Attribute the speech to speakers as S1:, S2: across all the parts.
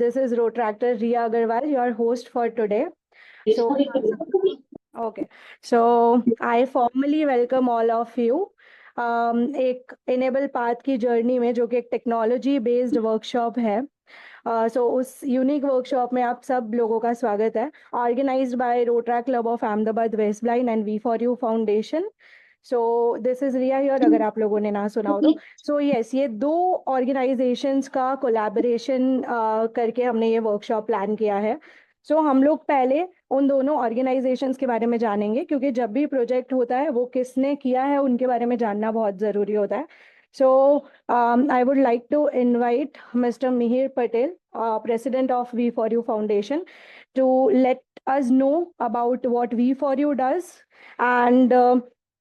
S1: This is Rotractor Riya Agarwal, your host for today. So, okay. So, I formally welcome all of you. एक Enable Path की journey में जो कि एक technology based workshop है, सो उस यूनिक वर्कशॉप में आप सब लोगों का स्वागत है, organised by Rotaract club of Ahmedabad west blind and we for you foundation. So this is Riya here, अगर आप लोगों ने ना सुना हो तो. सो यस, ये दो ऑर्गेनाइजेशंस का कोलैबोरेशन करके हमने ये वर्कशॉप प्लान किया है. सो हम लोग पहले उन दोनों ऑर्गेनाइजेशंस के बारे में जानेंगे, क्योंकि जब भी प्रोजेक्ट होता है वो किसने किया है उनके बारे में जानना बहुत ज़रूरी होता है. So I would like to invite Mr. Mihir Patel, President of We4U Foundation, to let us know about what We4U does and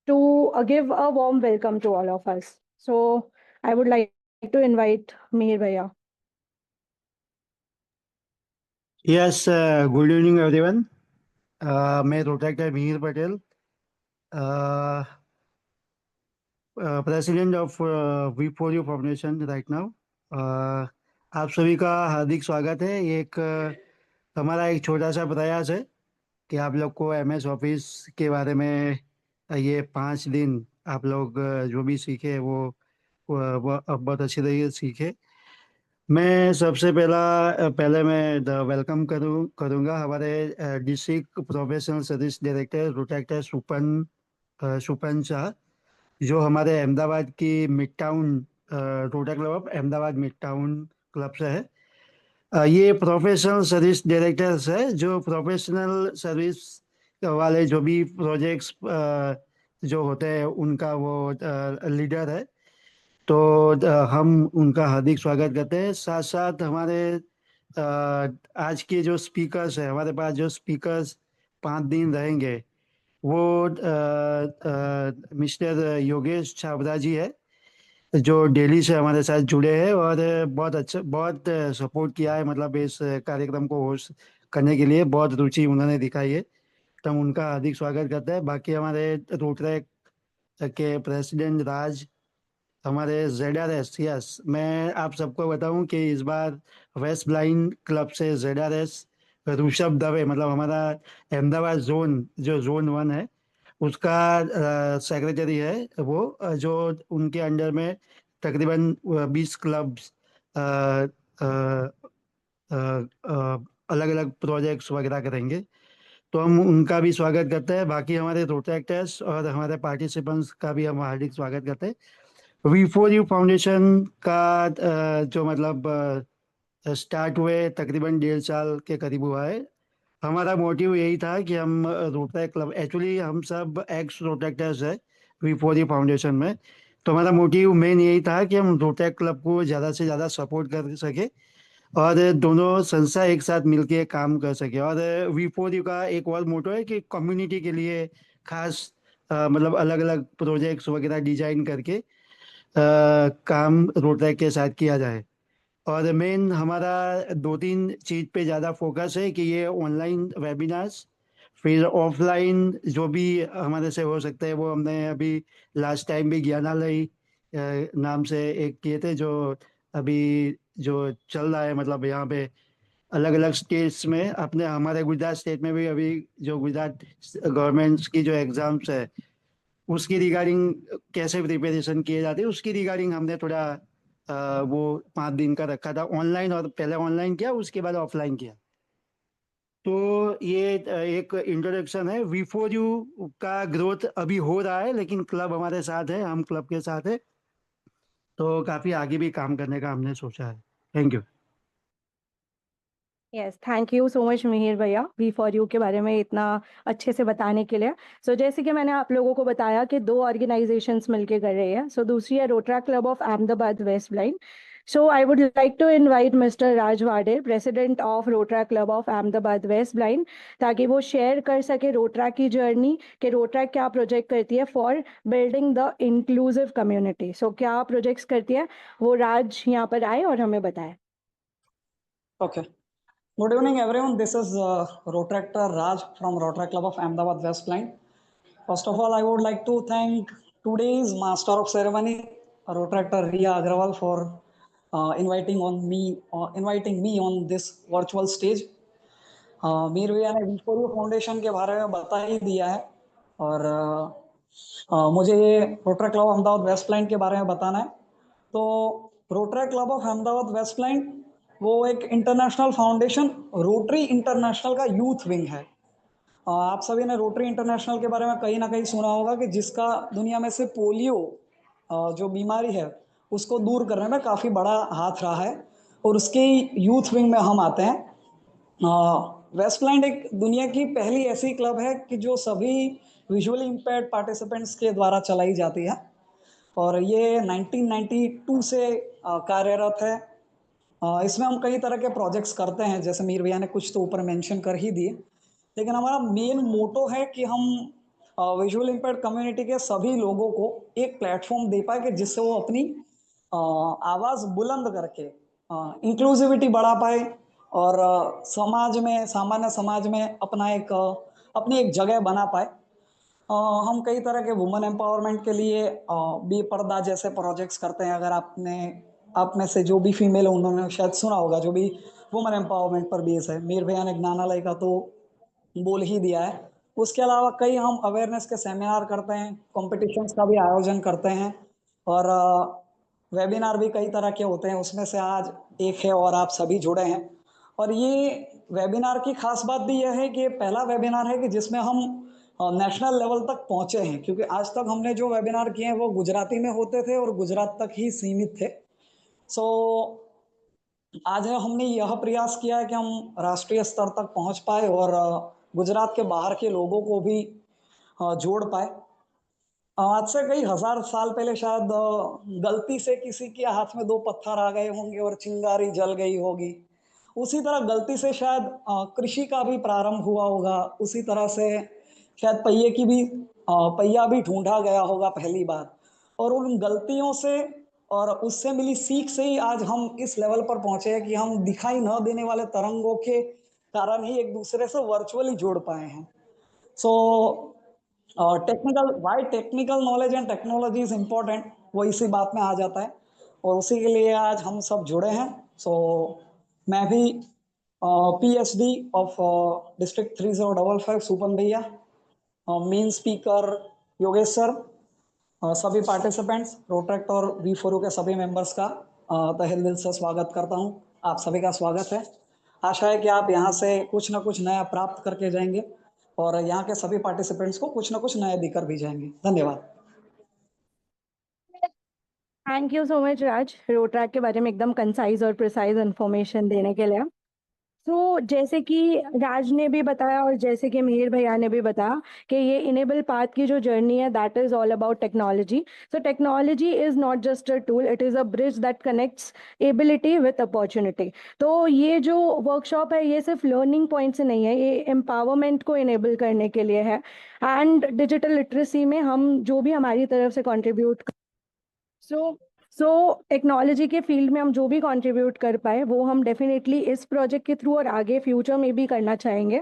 S1: to give a warm welcome to all of us. So I would like to invite Mihir Bhaiya.
S2: Yes, good evening everyone. मैं Rotaractor Mihir Patel, president of We4U foundation right now. आप सभी का हार्दिक स्वागत है. एक हमारा एक छोटा सा प्रयास है कि आप लोग को MS ऑफिस के बारे में ये 5 दिन आप लोग जो भी सीखे वो अब बहुत अच्छी तरीके से सीखे. मैं सबसे पहले मैं वेलकम करूंगा हमारे district professional service director Rotaractor Supan Shah, जो हमारे अहमदाबाद की midtown Rotary club of Ahmedabad midtown club से है. ये प्रोफेशनल सर्विस डायरेक्टर्स है जो प्रोफेशनल सर्विस वाले जो भी प्रोजेक्ट्स जो होते हैं उनका वो लीडर है. तो हम उनका हार्दिक स्वागत करते हैं. साथ साथ हमारे आज के जो स्पीकर्स हैं, हमारे पास जो स्पीकर्स 5 दिन रहेंगे वो मिस्टर योगेश छाबरा जी है, जो दिल्ली से हमारे साथ जुड़े हैं और बहुत सपोर्ट किया है. मतलब इस कार्यक्रम को होस्ट करने के लिए बहुत रुचि उन्होंने दिखाई है, तो हम उनका हार्दिक स्वागत करते हैं. बाकी हमारे रोटरी के प्रेसिडेंट राज, हमारे ZRS, यस, मैं आप सबको बताऊं कि इस बार वेस्ट ब्लाइंड क्लब से ZRS ऋषभ दवे, मतलब हमारा अहमदाबाद जोन जो जोन 1 है उसका सेक्रेटरी है वो, जो उनके अंडर में तकरीबन 20 क्लब्स अलग अलग प्रोजेक्ट्स वगैरह करेंगे. तो हम उनका भी स्वागत करते हैं. बाकी हमारे रोटैक्टर्स और हमारे पार्टिसिपेंट्स का भी हम हार्दिक स्वागत करते हैं. We4U फाउंडेशन का जो मतलब स्टार्ट हुए तकरीबन 1.5 साल के करीब हुआ है. हमारा मोटिव यही था कि हम रोटरी क्लब, एक्चुअली हम सब एक्स रोटैक्टर्स है We4U फाउंडेशन में, तो हमारा मोटिव मेन यही था कि हम रोटरी क्लब को ज़्यादा से ज़्यादा सपोर्ट कर सके और दोनों संस्था एक साथ मिलके काम कर सके. और We4U का एक और मोटो है कि कम्युनिटी के लिए खास मतलब अलग अलग प्रोजेक्ट्स वगैरह डिजाइन करके काम रोटरी के साथ किया जाए. और मेन हमारा 2-3 चीज़ पे ज़्यादा फोकस है कि ये ऑनलाइन वेबिनार्स, फिर ऑफलाइन जो भी हमारे से हो सकते हैं वो हमने अभी लास्ट टाइम भी ज्ञानालय नाम से एक किए थे, जो अभी जो चल रहा है. मतलब यहाँ पे अलग अलग स्टेट्स में, अपने हमारे गुजरात स्टेट में भी अभी जो गुजरात गवर्नमेंट्स की जो एग्ज़ाम्स है उसकी रिगार्डिंग कैसे प्रिपरेशन किए जाते हैं उसकी रिगार्डिंग हमने थोड़ा वो 5 दिन का रखा था ऑनलाइन, और पहले ऑनलाइन किया उसके बाद ऑफलाइन किया. तो ये एक इंट्रोडक्शन है. We4U का ग्रोथ अभी हो रहा है, लेकिन क्लब हमारे साथ है, हम क्लब के साथ है, तो काफ़ी आगे भी काम करने का हमने सोचा है. Thank you.
S1: Yes, thank you so much Mihir भैया, We4U के बारे में इतना अच्छे से बताने के लिए. सो जैसे कि मैंने आप लोगों को बताया कि दो ऑर्गेनाइजेशंस मिलके कर रहे हैं. सो दूसरी है Rotaract club of Ahmedabad west blind. So I would like to invite mister Raj Vader, president of Rotaract club of Ahmedabad west blind, ताकि वो शेयर कर सके रोटरा की जर्नी, कि रोटरा क्या प्रोजेक्ट करती है for building the inclusive community. So क्या प्रोजेक्ट्स करती है वो राज यहाँ पर आए और हमें बताए.
S3: Okay. Good evening, everyone. This is Rotractor Raj from Rotary Club of Ahmedabad West Line. First of all, I would like to thank today's Master of Ceremony, Rotractor Riya Agarwal, for inviting me on this virtual stage. Mir भैया ने वी4यू foundation के बारे में बता ही दिया है और मुझे ये रोटरी क्लब अहमदाबाद वेस्ट प्लाइंट के बारे में बताना है। तो Rotary club of Ahmedabad west प्लाइंट वो एक इंटरनेशनल फाउंडेशन रोटरी इंटरनेशनल का यूथ विंग है। आप सभी ने रोटरी इंटरनेशनल के बारे में कहीं ना कहीं सुना होगा कि जिसका दुनिया में से पोलियो जो बीमारी है उसको दूर करने में काफ़ी बड़ा हाथ रहा है और उसके यूथ विंग में हम आते हैं। वेस्ट प्लाइंट एक दुनिया की पहली ऐसी क्लब है कि जो सभी विजुअली इम्पेयर्ड पार्टिसिपेंट्स के द्वारा चलाई जाती है और ये 1992 से कार्यरत है। इसमें हम कई तरह के प्रोजेक्ट्स करते हैं, जैसे मीर भैया ने कुछ तो ऊपर मेंशन कर ही दिए, लेकिन हमारा मेन मोटो है कि हम विजुअल इम्पेयर्ड कम्युनिटी के सभी लोगों को एक प्लेटफॉर्म दे पाए कि जिससे वो अपनी आवाज़ बुलंद करके इंक्लूसिविटी बढ़ा पाए और समाज में सामान्य समाज में अपनी एक जगह बना पाए। हम कई तरह के वुमेन एम्पावरमेंट के लिए बेपर्दा जैसे प्रोजेक्ट्स करते हैं। अगर आप में से जो भी फीमेल है उन्होंने शायद सुना होगा, जो भी वुमेन एम्पावरमेंट पर बेस है। मीर भैया ने ज्ञानालय का तो बोल ही दिया है। उसके अलावा कई हम अवेयरनेस के सेमिनार करते हैं, कॉम्पिटिशन्स का भी आयोजन करते हैं और वेबिनार भी कई तरह के होते हैं। उसमें से आज एक है और आप सभी जुड़े हैं। और ये वेबिनार की खास बात भी यह है कि ये पहला वेबिनार है कि जिसमें हम नेशनल लेवल तक पहुंचे हैं, क्योंकि आज तक हमने जो वेबिनार किए हैं वो गुजराती में होते थे और गुजरात तक ही सीमित थे। सो आज हमने यह प्रयास किया है कि हम राष्ट्रीय स्तर तक पहुंच पाए और गुजरात के बाहर के लोगों को भी जोड़ पाए। आज से कई हजार साल पहले शायद गलती से किसी के हाथ में 2 पत्थर आ गए होंगे और चिंगारी जल गई होगी। उसी तरह गलती से शायद कृषि का भी प्रारंभ हुआ होगा। उसी तरह से शायद पहिया भी ढूंढा गया होगा पहली बार। और उन गलतियों से और उससे मिली सीख से ही आज हम इस लेवल पर पहुंचे हैं कि हम दिखाई न देने वाले तरंगों के कारण ही एक दूसरे से वर्चुअली जुड़ पाए हैं। So technical knowledge and technology is important, वो इसी बात में आ जाता है और उसी के लिए आज हम सब जुड़े हैं। सो मैं भी PhD ऑफ डिस्ट्रिक्ट 3055 सुपन भैया, मेन स्पीकर योगेश सर, सभी पार्टिसिपेंट्स रोटरेक्ट और वी4यू के सभी मेंबर्स का तहे दिल से स्वागत करता हूं। आप सभी का स्वागत है। आशा है कि आप यहाँ से कुछ ना कुछ नया प्राप्त करके जाएंगे और यहाँ के सभी पार्टिसिपेंट्स को कुछ ना कुछ नया देकर भी जाएंगे। धन्यवाद।
S1: Thank you so much Raj, Rotaract के बारे में एकदम कंसाइज और प्रिसाइज इन्फॉर्मेशन देने के लिए। तो जैसे कि राज ने भी बताया और जैसे कि मिहिर भैया ने भी बताया कि ये इनेबल पाथ की जो जर्नी है that is all about technology. So technology is not just a tool, it is a bridge that connects ability with opportunity. तो ये जो वर्कशॉप है ये सिर्फ लर्निंग पॉइंट से नहीं है, ये एम्पावरमेंट को इनेबल करने के लिए है एंड डिजिटल लिटरेसी में हम जो भी हमारी तरफ से कंट्रीब्यूट सो टेक्नोलॉजी के फील्ड में हम जो भी कंट्रीब्यूट कर पाए वो हम डेफिनेटली इस प्रोजेक्ट के थ्रू और आगे फ्यूचर में भी करना चाहेंगे।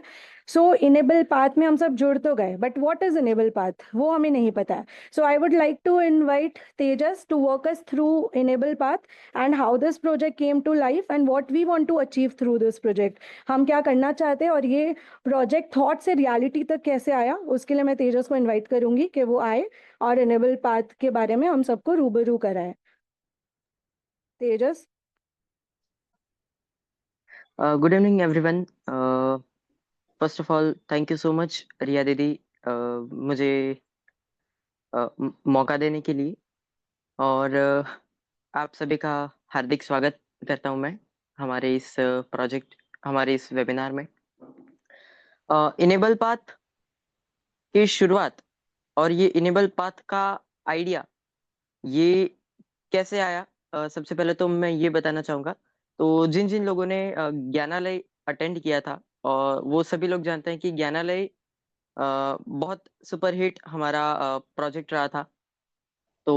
S1: इनेबल पाथ में हम सब जुड़ तो गए, but what is enable path वो हमें नहीं पता है। So I would like to invite Tejas to walk us through enable path and how this project came to life and what we want to achieve through this project. हम क्या करना चाहते हैं और ये प्रोजेक्ट थॉट से रियलिटी तक कैसे आया, उसके लिए मैं तेजस को इन्वाइट करूंगी कि वो आए और इनेबल पाथ के बारे में हम सबको रूबरू कराए। तेजस।
S4: Good evening, everyone. First of all, thank you so much, रिया दीदी, मुझे मौका देने के लिए और आप सभी का हार्दिक स्वागत करता हूं मैं हमारे इस वेबिनार में। इनेबल पाथ की शुरुआत और ये इनेबल पाथ का आइडिया ये कैसे आया, सबसे पहले तो मैं ये बताना चाहूंगा। तो जिन जिन लोगों ने ज्ञानालय अटेंड किया था और वो सभी लोग जानते हैं कि ज्ञानालय बहुत सुपरहिट हमारा प्रोजेक्ट रहा था। तो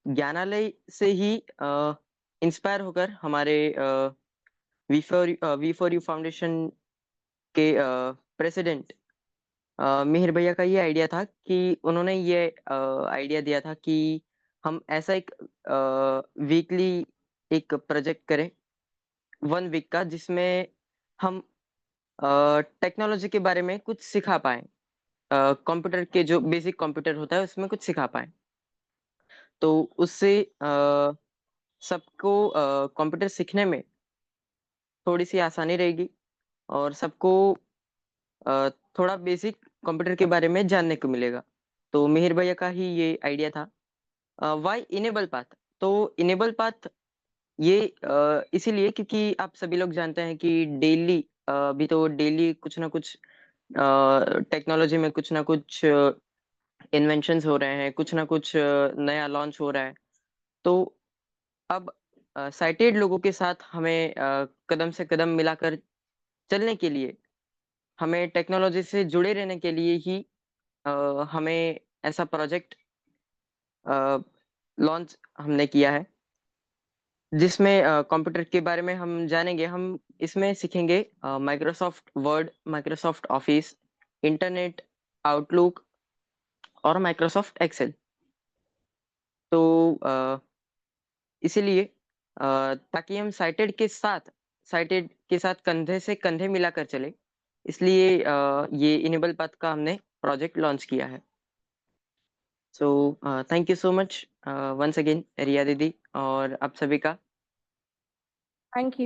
S4: ज्ञानालय से ही इंस्पायर होकर हमारे वी4यू फाउंडेशन के प्रेसिडेंट मिहिर भैया का ये आइडिया था कि उन्होंने ये आइडिया दिया था कि हम ऐसा एक वीकली एक प्रोजेक्ट करें 1 वीक का, जिसमें हम टेक्नोलॉजी के बारे में कुछ सिखा पाए, कंप्यूटर के जो बेसिक कंप्यूटर होता है उसमें कुछ सिखा पाए। तो उससे सबको कंप्यूटर सीखने में थोड़ी सी आसानी रहेगी और सबको अ, थोड़ा बेसिक कंप्यूटर के बारे में जानने को मिलेगा। तो मिहिर भैया का ही ये आइडिया था। Why enable path? तो इनेबल पाथ ये इसीलिए क्योंकि आप सभी लोग जानते हैं कि डेली अभी तो डेली कुछ ना कुछ टेक्नोलॉजी में कुछ ना कुछ इन्वेंशंस हो रहे हैं, कुछ ना कुछ नया लॉन्च हो रहा है। तो अब साइटेड लोगों के साथ हमें कदम से कदम मिलाकर चलने के लिए, हमें टेक्नोलॉजी से जुड़े रहने के लिए ही हमें ऐसा प्रोजेक्ट लॉन्च हमने किया है, जिसमें कंप्यूटर के बारे में हम जानेंगे। हम इसमें सीखेंगे Microsoft word, Microsoft office, internet, outlook और माइक्रोसॉफ्ट एक्सेल। तो इसीलिए ताकि हम साइटेड के साथ कंधे से कंधे मिलाकर चले, इसलिए ये इनेबल पाथ का हमने प्रोजेक्ट लॉन्च किया है। So thank you so much once again Riya दीदी और आप सभी का।
S1: थैंक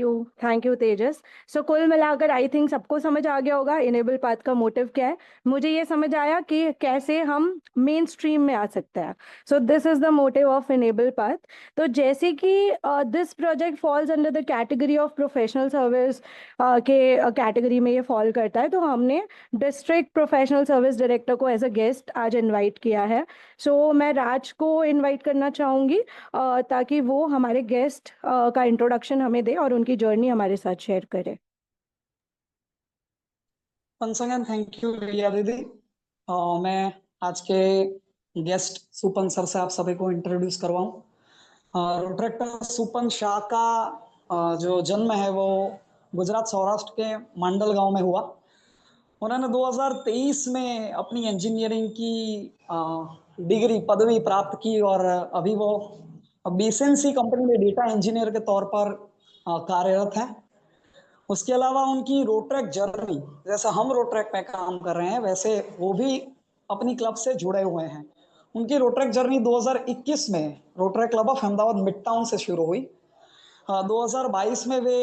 S1: यू तेजस। सो कुल मिलाकर आई थिंक सबको समझ आ गया होगा इनेबल पाथ का मोटिव क्या है। मुझे ये समझ आया कि कैसे हम मेन स्ट्रीम में आ सकते हैं। सो this is the motive of enable path. तो जैसे कि this project falls under the category of professional service के कैटेगरी में ये फॉल करता है, तो हमने डिस्ट्रिक्ट प्रोफेशनल सर्विस डायरेक्टर को एज अ गेस्ट आज इनवाइट किया है। सो मैं राज को इनवाइट करना चाहूँगी ताकि वो हमारे गेस्ट का इंट्रोडक्शन हमें दे और उनकी जर्नी हमारे साथ शेयर करे।
S3: वंस अगेन थैंक यू रिया दीदी। मैं आज के गेस्ट सुपन सर से आप सभी को इंट्रोड्यूस करवाऊं। रोट्रेक्टर सुपन शाह का जो जन्म है वो गुजरात सौराष्ट्र के मांडल गांव में हुआ। उन्होंने 2023 में अपनी इंजीनियरिंग की डिग्री पदवी प्राप्त की और अभी वो बीएसएनसी कंपनी में डेटा इंजीनियर के तौर पर कार्यरत हैं। उसके अलावा उनकी रोट्रैक जर्नी, जैसा हम रोट्रैक में काम कर रहे हैं वैसे वो भी अपनी क्लब से जुड़े हुए हैं। उनकी रोट्रैक जर्नी 2021 में Rotaract club of Ahmedabad mid town से शुरू हुई। 2022 में वे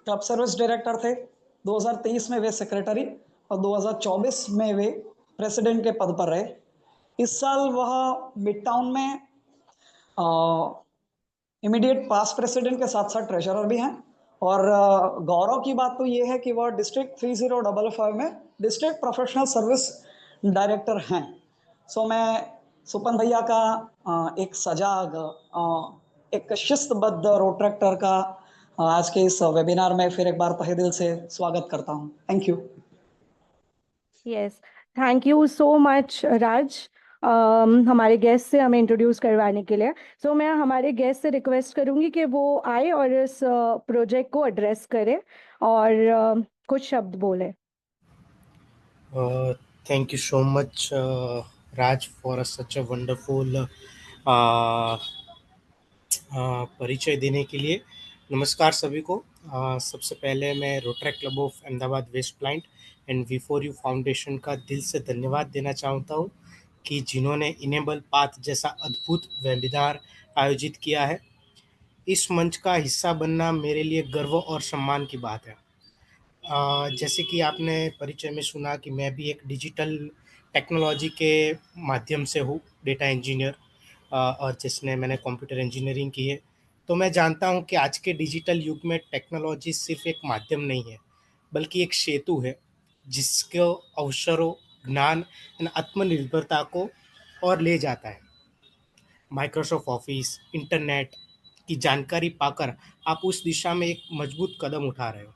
S3: क्लब सर्विस डायरेक्टर थे, 2023 में वे सेक्रेटरी और 2024 में वे प्रेसिडेंट के पद पर रहे। इस साल वह मिड टाउन में इमीडिएट पास्ट प्रेसिडेंट के साथ साथ ट्रेजरर भी हैं। और गौरव की बात तो ये है कि वह डिस्ट्रिक्ट 3055 में डिस्ट्रिक्ट प्रोफेशनल सर्विस डायरेक्टर हैं। सो मैं सुपन भैया का एक सजाग एक शिस्तबद्ध रोट्रैक्टर का आज के इस वेबिनार में फिर एक बार तहे दिल से स्वागत करता हूं। Thank you.
S1: Yes, thank you so much Raj हमारे गेस्ट से हमें इंट्रोड्यूस करवाने के लिए। सो मैं हमारे गेस्ट से रिक्वेस्ट करूंगी कि वो आए और इस प्रोजेक्ट को एड्रेस करे और कुछ शब्द बोले।
S5: Thank you so much, Raj, for such a wonderful परिचय देने के लिए। नमस्कार सभी को। सबसे पहले मैं rotary club of Ahmedabad west plant and V4U foundation का दिल से धन्यवाद देना चाहता हूँ कि जिन्होंने इनेबल पाथ जैसा अद्भुत वेबिनार आयोजित किया है। इस मंच का हिस्सा बनना मेरे लिए गर्व और सम्मान की बात है। जैसे कि आपने परिचय में सुना कि मैं भी एक डिजिटल टेक्नोलॉजी के माध्यम से हूँ डेटा इंजीनियर, और जिसने मैंने कंप्यूटर इंजीनियरिंग की है। तो मैं जानता हूँ कि आज के डिजिटल युग में टेक्नोलॉजी सिर्फ एक माध्यम नहीं है, बल्कि एक सेतु है जिसको अवसरों, ज्ञान और आत्मनिर्भरता को और ले जाता है। माइक्रोसॉफ्ट ऑफिस, इंटरनेट की जानकारी पाकर आप उस दिशा में एक मजबूत कदम उठा रहे हो।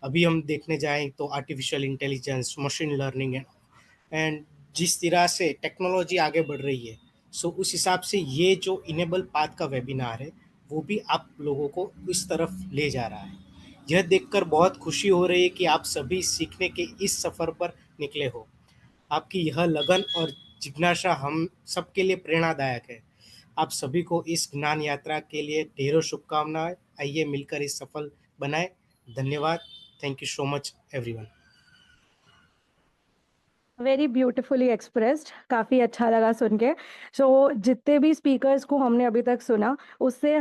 S5: अभी हम देखने जाएँ तो artificial intelligence, machine learning and जिस तरह से टेक्नोलॉजी आगे बढ़ रही है, सो उस हिसाब से ये जो इनेबल पाथ का वेबिनार है, वो भी आप लोगों को इस तरफ ले जा रहा है। यह देखकर बहुत खुशी हो रही है कि आप सभी सीखने के इस सफ़र पर निकले हो। आपकी यह लगन और जिज्ञासा हम सबके लिए प्रेरणादायक है। आप सभी को इस ज्ञान यात्रा के लिए ढेरों शुभकामनाएं आइए मिलकर इस सफल बनाए। धन्यवाद। Thank you so much everyone.
S1: Very beautifully expressed, काफ़ी अच्छा लगा सुन के। सो जितने भी स्पीकर्स को हमने अभी तक सुना, उससे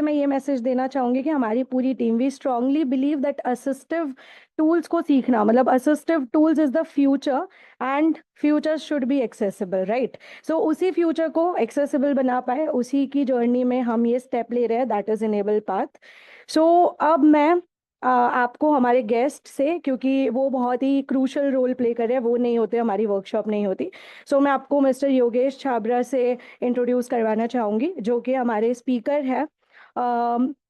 S1: मैं ये मैसेज देना चाहूँगी कि हमारी पूरी team, we strongly believe that assistive tools को सीखना, मतलब assistive tools is the future and future should be accessible, right? So उसी फ्यूचर को एक्सेसिबल बना पाए, उसी की जर्नी में हम ये स्टेप ले रहे हैं, दैट इज़ इनेबल पाथ। सो अब मैं आपको हमारे गेस्ट से, क्योंकि वो बहुत ही क्रूशल रोल प्ले कर रहे हैं, वो नहीं होते, हमारी वर्कशॉप नहीं होती, सो मैं आपको मिस्टर योगेश छाबरा से इंट्रोड्यूस करवाना चाहूँगी, जो कि हमारे स्पीकर है।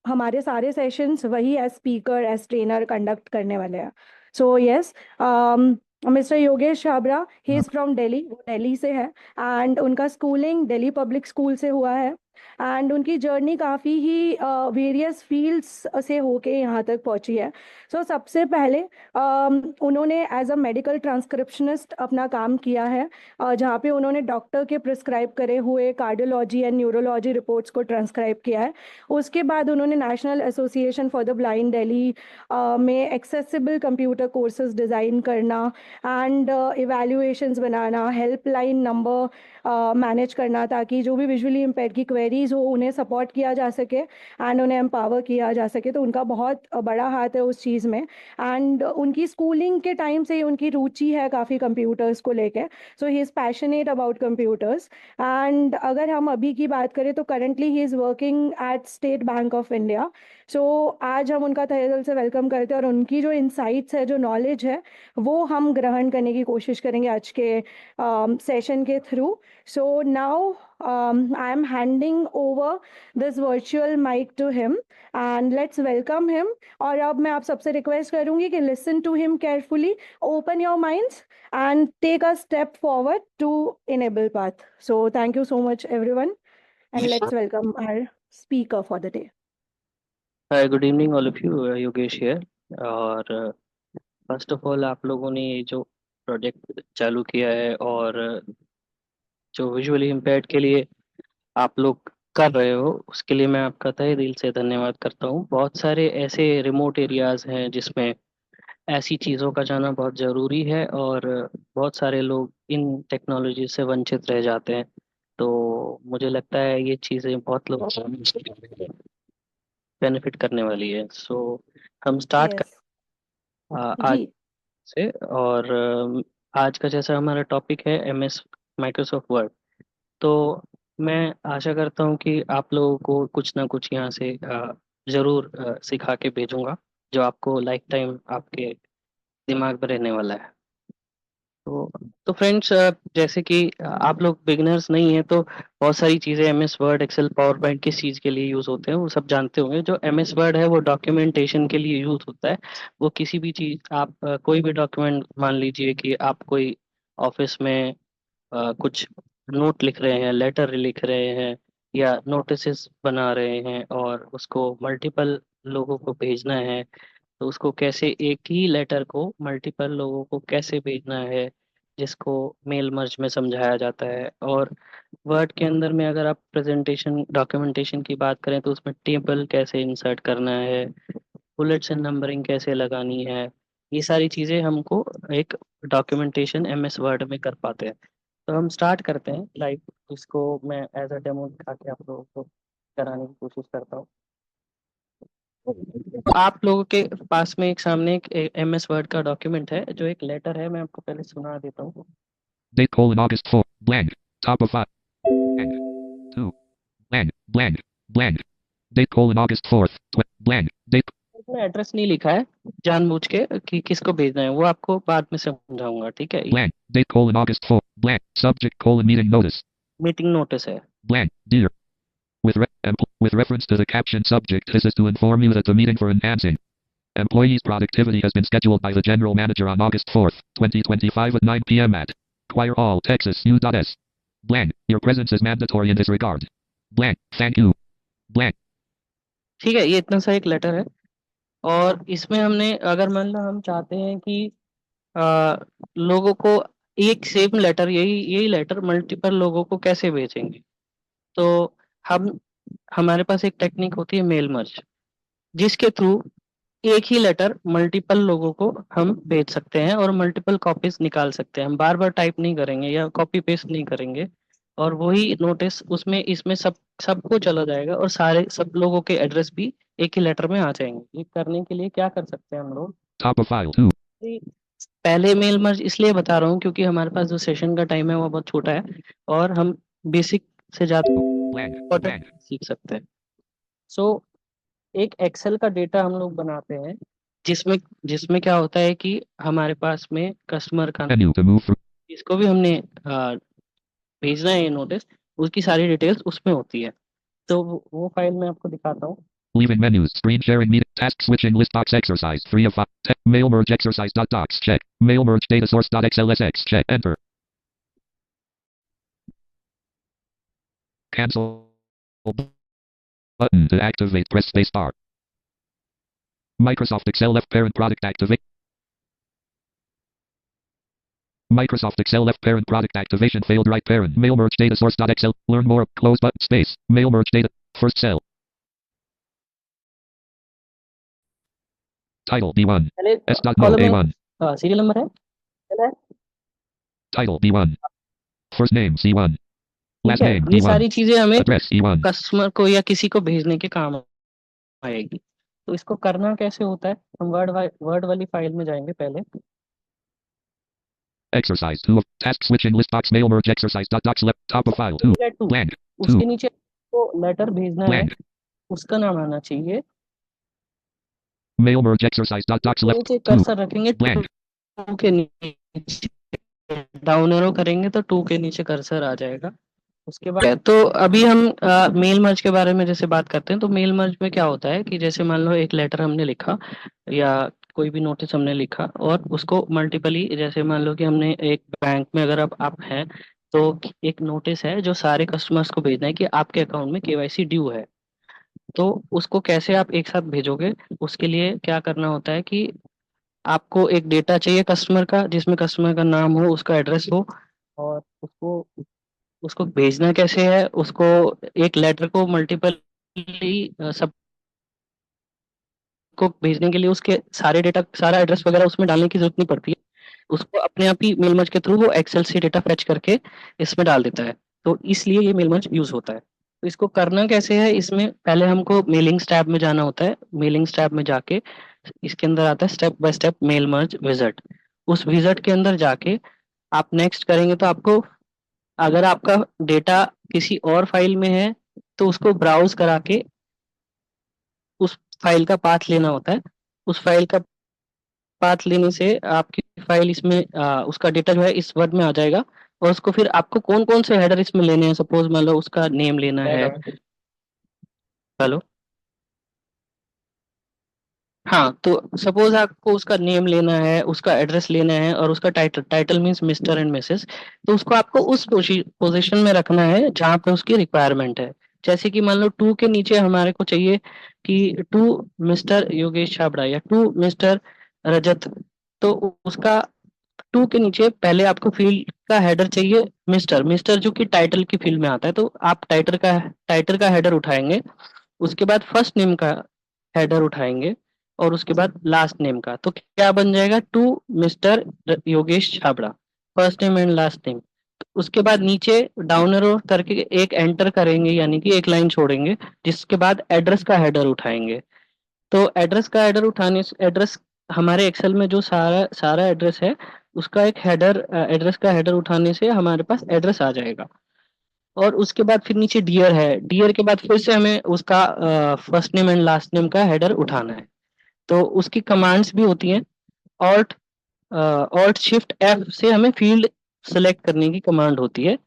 S1: हमारे सारे सेशंस वही as speaker, as trainer conduct करने वाले हैं। So yes, mister Yogesh Chhabra, he is from Delhi, वो दिल्ली से है, एंड उनका स्कूलिंग दिल्ली पब्लिक स्कूल से हुआ है, एंड उनकी जर्नी काफ़ी ही वेरियस फील्ड्स से होके यहाँ तक पहुँची है। सो सबसे पहले उन्होंने एज अ मेडिकल ट्रांसक्रिप्शनिस्ट अपना काम किया है, जहाँ पे उन्होंने डॉक्टर के प्रिस्क्राइब करे हुए कार्डियोलॉजी एंड न्यूरोलॉजी रिपोर्ट्स को ट्रांसक्राइब किया है। उसके बाद उन्होंने national association for the blind Delhi में एक्सेसिबल कंप्यूटर कोर्सेज डिज़ाइन करना and evaluations banana, helpline number manage करना, ताकि जो भी विजुअली इम्पेयर्ड की क्वेरीज हो उन्हें सपोर्ट किया जा सके एंड उन्हें एम्पावर किया जा सके। तो उनका बहुत बड़ा हाथ है उस चीज़ में, एंड उनकी स्कूलिंग के टाइम से ही उनकी रुचि है काफ़ी कंप्यूटर्स को लेके। So he is passionate about computers, and अगर हम अभी की बात करें तो currently he is working at State Bank of India. सो आज हम उनका तहे दिल से वेलकम करते हैं, और उनकी जो इंसाइट्स है, जो नॉलेज है, वो हम ग्रहण करने की कोशिश करेंगे आज के सेशन के through. So now I am handing over this virtual mic to him, and let's welcome him. और अब मैं आप सबसे रिक्वेस्ट करूंगी कि listen to him carefully, open your minds and take a step forward to enable path. So thank you so much everyone, and let's welcome our speaker for the day.
S6: Hi, good evening all of you. Yogesh here. और first of all, आप लोगों ने ये जो project चालू किया है और जो विजुअली इम्पेयर्ड के लिए आप लोग कर रहे हो, उसके लिए मैं आपका तहे दिल से धन्यवाद करता हूँ। बहुत सारे ऐसे रिमोट एरियाज हैं जिसमें ऐसी चीज़ों का जाना बहुत ज़रूरी है, और बहुत सारे लोग इन टेक्नोलॉजी से वंचित रह जाते हैं। तो मुझे लगता है ये चीज़ें बहुत लोग बेनिफिट करने वाली है। सो हम स्टार्ट
S1: Yes.
S6: आज
S1: जी।
S6: से। और आज का जैसा हमारा टॉपिक है MS माइक्रोसॉफ्ट वर्ड, तो मैं आशा करता हूँ कि आप लोगों को कुछ ना कुछ यहाँ से ज़रूर सिखा के भेजूंगा, जो आपको लाइफ टाइम आपके दिमाग में रहने वाला है। तो फ्रेंड्स, जैसे कि आप लोग बिगिनर्स नहीं हैं, तो बहुत सारी चीज़ें MS Word, Excel, PowerPoint किस चीज़ के लिए यूज़ होते हैं वो सब जानते होंगे। जो MS वर्ड है वो डॉक्यूमेंटेशन के लिए यूज़ होता है। वो किसी भी चीज़, आप कोई भी डॉक्यूमेंट, मान लीजिए कि आप कोई ऑफिस में कुछ नोट लिख रहे हैं, लेटर लिख रहे हैं, या नोटिस बना रहे हैं और उसको मल्टीपल लोगों को भेजना है, तो उसको कैसे, एक ही लेटर को मल्टीपल लोगों को कैसे भेजना है, जिसको मेल मर्ज में समझाया जाता है। और वर्ड के अंदर में अगर आप प्रेजेंटेशन डॉक्यूमेंटेशन की बात करें, तो उसमें टेबल कैसे इंसर्ट करना है, बुलेट्स एंड नंबरिंग कैसे लगानी है, ये सारी चीज़ें हमको एक डॉक्यूमेंटेशन MS वर्ड में कर पाते हैं। तो हम स्टार्ट करते हैं लाइव। इसको मैं एज अ डेमो दिखा के आप लोगों को कराने की कोशिश करता हूँ। आप लोगों के पास में एक सामने एक MS वर्ड का डॉक्यूमेंट है, जो एक लेटर है। मैं आपको पहले सुना देता हूँ।
S7: Date: August 4, blank, top of 5, blank, 2, blank, blank, blank. Date: August 4th, blank, date.
S6: इसमें एड्रेस नहीं लिखा है जानबूझ के कि किसको भेजना है, वो आपको बाद में समझाऊंगा, ठीक है।
S7: Blank, date: August 4, blank, subject: meeting notice,
S6: meeting notice है।
S7: blank, dear. With reference to the caption subject, this is to inform you that the meeting for enhancing employees' productivity has been scheduled by the general manager on August 4th, 2025 at 9 p.m. at Choir Hall, Texas, U.S. Blank, your presence is mandatory in this regard. Blank, thank you. Blank.
S6: ठीक है, ये इतना सा एक letter है। और इसमें हमने, अगर मान लो हम चाहते हैं कि लोगों को एक सेम लेटर, यही लेटर मल्टीपल लोगों को कैसे भेजेंगे, तो हम हमारे पास एक टेक्निक होती है मेल मर्ज, जिसके थ्रू एक ही लेटर मल्टीपल लोगों को हम भेज सकते हैं और मल्टीपल कॉपीज निकाल सकते हैं। हम बार बार टाइप नहीं करेंगे या कॉपी पेस्ट नहीं करेंगे, और वही नोटिस उसमें इसमें सबको चला जाएगा और सारे सब लोगों के एड्रेस भी एक ही लेटर में आ जाएंगे। ये करने के लिए क्या कर सकते हैं हम लोग?
S7: Top of file 2.
S6: कि पहले मेल मर्ज इसलिए बता रहा हूँ क्योंकि हमारे पास जो सेशन का टाइम है वो बहुत छोटा है और हम बेसिक से ज्यादा
S7: Blank.
S6: Important
S7: Blank.
S6: सीख सकते हैं। सो एक एक्सेल का डेटा हम लोग बनाते हैं, जिसमें जिसमें क्या होता है कि हमारे पास में कस्टमर का,
S7: Menu to move through.
S6: जिसको भी हमने भेजना है ये नोटिस, उसकी सारी डिटेल्स उसमें होती है। तो वो फाइल मैं आपको दिखाता हूँ।
S7: Leaving menus. Screen sharing meeting. Task switching list box exercise. 3 of 5. Mail merge exercise. Docs. Check. Mail merge data source. .xlsx. Check. Enter. Cancel button to activate. Press space bar. Microsoft Excel left parent product activate. Microsoft Excel left parent product activation failed right parent. Mail merge data source. .xl. Learn more. Close button. Space. Mail merge data. First cell. Title B1.
S6: पहले
S7: S.no
S6: column में
S7: A1.
S6: Serial number है, चला है,
S7: Title B1. First name C1.
S6: ठीक
S7: Last
S6: है।
S7: name
S6: ये
S7: D1.
S6: सारी चीजें हमें
S7: Address E1.
S6: कस्टमर को या किसी को भेजने के काम आएगी। तो इसको करना कैसे होता है? हम वर्ड वाली फाइल में जाएंगे पहले।
S7: Exercise 2 of task switching list box mail merge exercise. Docs left top of file 2.
S6: Two,
S7: Blank. 2.
S6: उसके नीचे को लेटर भेजना है,
S7: Blank.
S6: उसका नाम आना चाहिए।
S7: Mail merge exercise. Docs
S6: उसके
S7: left
S6: नीचे
S7: 2.
S6: कर्सर रखेंगे,
S7: Blank.
S6: टू के नीचे डाउन एरो करेंगे तो टू के नीचे कर्सर आ जाएगा। उसके बाद तो अभी हम मेल मर्ज के बारे में जैसे बात करते हैं, तो मेल मर्ज में क्या होता है कि जैसे मान लो एक लेटर हमने लिखा या कोई भी नोटिस हमने लिखा और उसको मल्टीपली, जैसे मान लो कि हमने एक बैंक में, अगर अब आप हैं तो एक नोटिस है जो सारे कस्टमर्स को भेजना है कि आपके अकाउंट में केवाईसी ड्यू है। तो उसको कैसे आप एक साथ भेजोगे? उसके लिए क्या करना होता है कि आपको एक डेटा चाहिए कस्टमर का, जिसमें कस्टमर का नाम हो, उसका एड्रेस हो, और उसको उसको भेजना कैसे है? उसको एक लेटर को मल्टीपल सबको भेजने के लिए उसके सारे डेटा, सारा एड्रेस वगैरह उसमें डालने की जरूरत नहीं पड़ती है। उसको अपने आप ही मेल मर्ज के थ्रू वो एक्सेल से डेटा फेच करके इसमें डाल देता है। तो इसलिए ये मेल मर्ज यूज होता है। तो इसको करना कैसे है? इसमें पहले हमको मेलिंग्स टैब में जाना होता है। मेलिंग्स टैब में जाके इसके अंदर आता है step by step mail merge wizard. उस विजार्ड के अंदर जाके आप नेक्स्ट करेंगे तो आपको, अगर आपका डेटा किसी और फाइल में है तो उसको ब्राउज करा के उस फाइल का पाथ लेना होता है। उस फाइल का पाथ लेने से आपकी फाइल इसमें उसका डेटा जो है इस वर्ड में आ जाएगा। और उसको फिर आपको कौन कौन से हेडर इसमें लेने हैं, सपोज मान लो उसका नेम लेना है। हेलो, हाँ, तो सपोज आपको उसका नेम लेना है, उसका एड्रेस लेना है और उसका title, title means mister and Mrs. तो उसको आपको उस पोजीशन में रखना है जहाँ पे उसकी रिक्वायरमेंट है। जैसे कि मान लो टू के नीचे हमारे को चाहिए कि टू मिस्टर योगेश छाबड़ा या टू मिस्टर रजत। तो उसका टू के नीचे पहले आपको फील्ड का हेडर चाहिए मिस्टर, मिस्टर जो कि टाइटल की फील्ड में आता है। तो आप टाइटल का हेडर उठाएंगे, उसके बाद फर्स्ट नेम का हेडर उठाएंगे और उसके बाद लास्ट नेम का। तो क्या बन जाएगा? To mister Yogesh Chhabra, first name and last name. उसके बाद नीचे डाउन एरो करके एक एंटर करेंगे, यानी कि एक लाइन छोड़ेंगे, जिसके बाद एड्रेस का हेडर उठाएंगे। तो एड्रेस का हेडर उठाने से, एड्रेस हमारे एक्सेल में जो सारा सारा एड्रेस है उसका एक हेडर, एड्रेस का हेडर उठाने से हमारे पास एड्रेस आ जाएगा। और उसके बाद फिर नीचे डियर है, डियर के बाद फिर से हमें उसका first name and last name का हेडर उठाना है। तो उसकी कमांड्स भी होती हैं। ऑल्ट ऑल्ट शिफ्ट एफ से हमें फील्ड सेलेक्ट करने की कमांड होती है।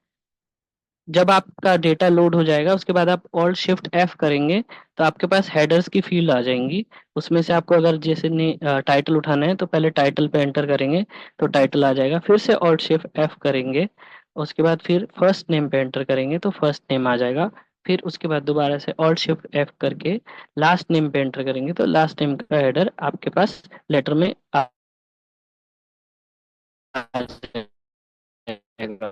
S6: जब आपका डेटा लोड हो जाएगा उसके बाद आप ऑल्ट शिफ्ट एफ करेंगे तो आपके पास हेडर्स की फील्ड आ जाएंगी। उसमें से आपको अगर जैसे टाइटल उठाना है तो पहले टाइटल पे एंटर करेंगे तो टाइटल आ जाएगा, फिर से ऑल्ट शिफ्ट एफ करेंगे, उसके बाद फिर फर्स्ट नेम पे एंटर करेंगे तो फर्स्ट नेम आ जाएगा। फिर उसके बाद दोबारा से ऑल्ट शिफ्ट एफ करके लास्ट नेम पे एंटर करेंगे तो लास्ट नेम का हेडर आपके पास लेटर में आ जाएगा।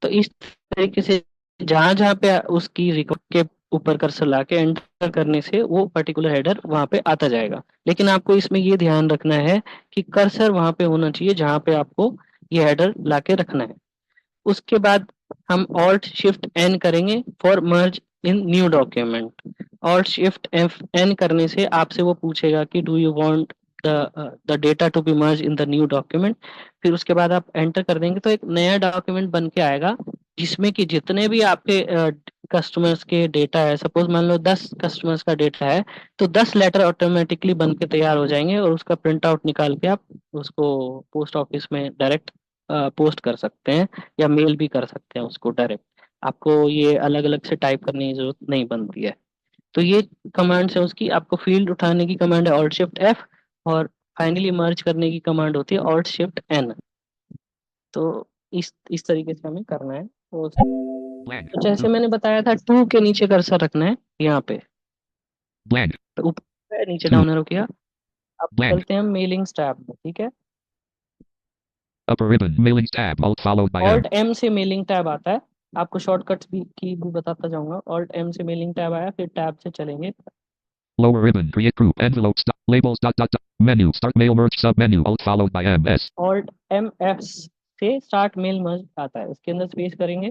S6: तो इस तरीके से जहां जहां पे उसकी रिकॉर्ड के ऊपर कर्सर लाके एंटर करने से वो पर्टिकुलर हेडर वहां पे आता जाएगा। लेकिन आपको इसमें ये ध्यान रखना है कि कर्सर वहां पे होना चाहिए जहां पे आपको ये हेडर लाके रखना है। उसके बाद हम ऑल्ट शिफ्ट एन करेंगे for merge in new document. Alt shift F N करने से आपसे वो पूछेगा कि do you want the data to be merge in the new document. फिर उसके बाद आप एंटर कर देंगे तो एक नया डॉक्यूमेंट बन के आएगा जिसमें कि जितने भी आपके कस्टमर्स के डेटा है, सपोज मान लो 10 कस्टमर्स का डेटा है, तो 10 लेटर ऑटोमेटिकली बन के तैयार हो जाएंगे और उसका प्रिंट आउट निकाल के आप उसको पोस्ट ऑफिस में डायरेक्ट पोस्ट कर सकते हैं या मेल भी कर सकते हैं उसको डायरेक्ट। आपको ये अलग अलग से टाइप करने की जरूरत नहीं बनती है। तो ये कमांड है उसकी। आपको फील्ड उठाने की कमांड है ऑल्ट शिफ्ट एफ, और फाइनली मर्ज करने की कमांड होती है ऑल्ट शिफ्ट एन। तो इस तरीके से हमें करना है।
S7: Blank.
S6: तो जैसे मैंने बताया था, टू के नीचे कर्सर रखना है यहाँ पे।
S7: Blank.
S6: तो ऊपर है, नीचे
S7: 2.
S6: डाउन एरो किया। अब
S7: Blank.
S6: चलते हैं हम मेलिंग्स टैब में, ठीक है।
S7: Upper ribbon. Mailings tab. Alt followed by M.
S6: Alt M से मेलिंग टैब आता है। आपको शॉर्टकट्स भी बताता जाऊंगा। ऑल्ट एम से मेलिंग टैब आया, फिर टैब से चलेंगे।
S7: Lower ribbon. Create group. Envelopes. Labels. Dot dot dot. Menu. Start mail merge sub menu. Alt followed by MS.
S6: Alt M F से स्टार्ट मेल मर्ज आता है, इसके अंदर स्पेस करेंगे।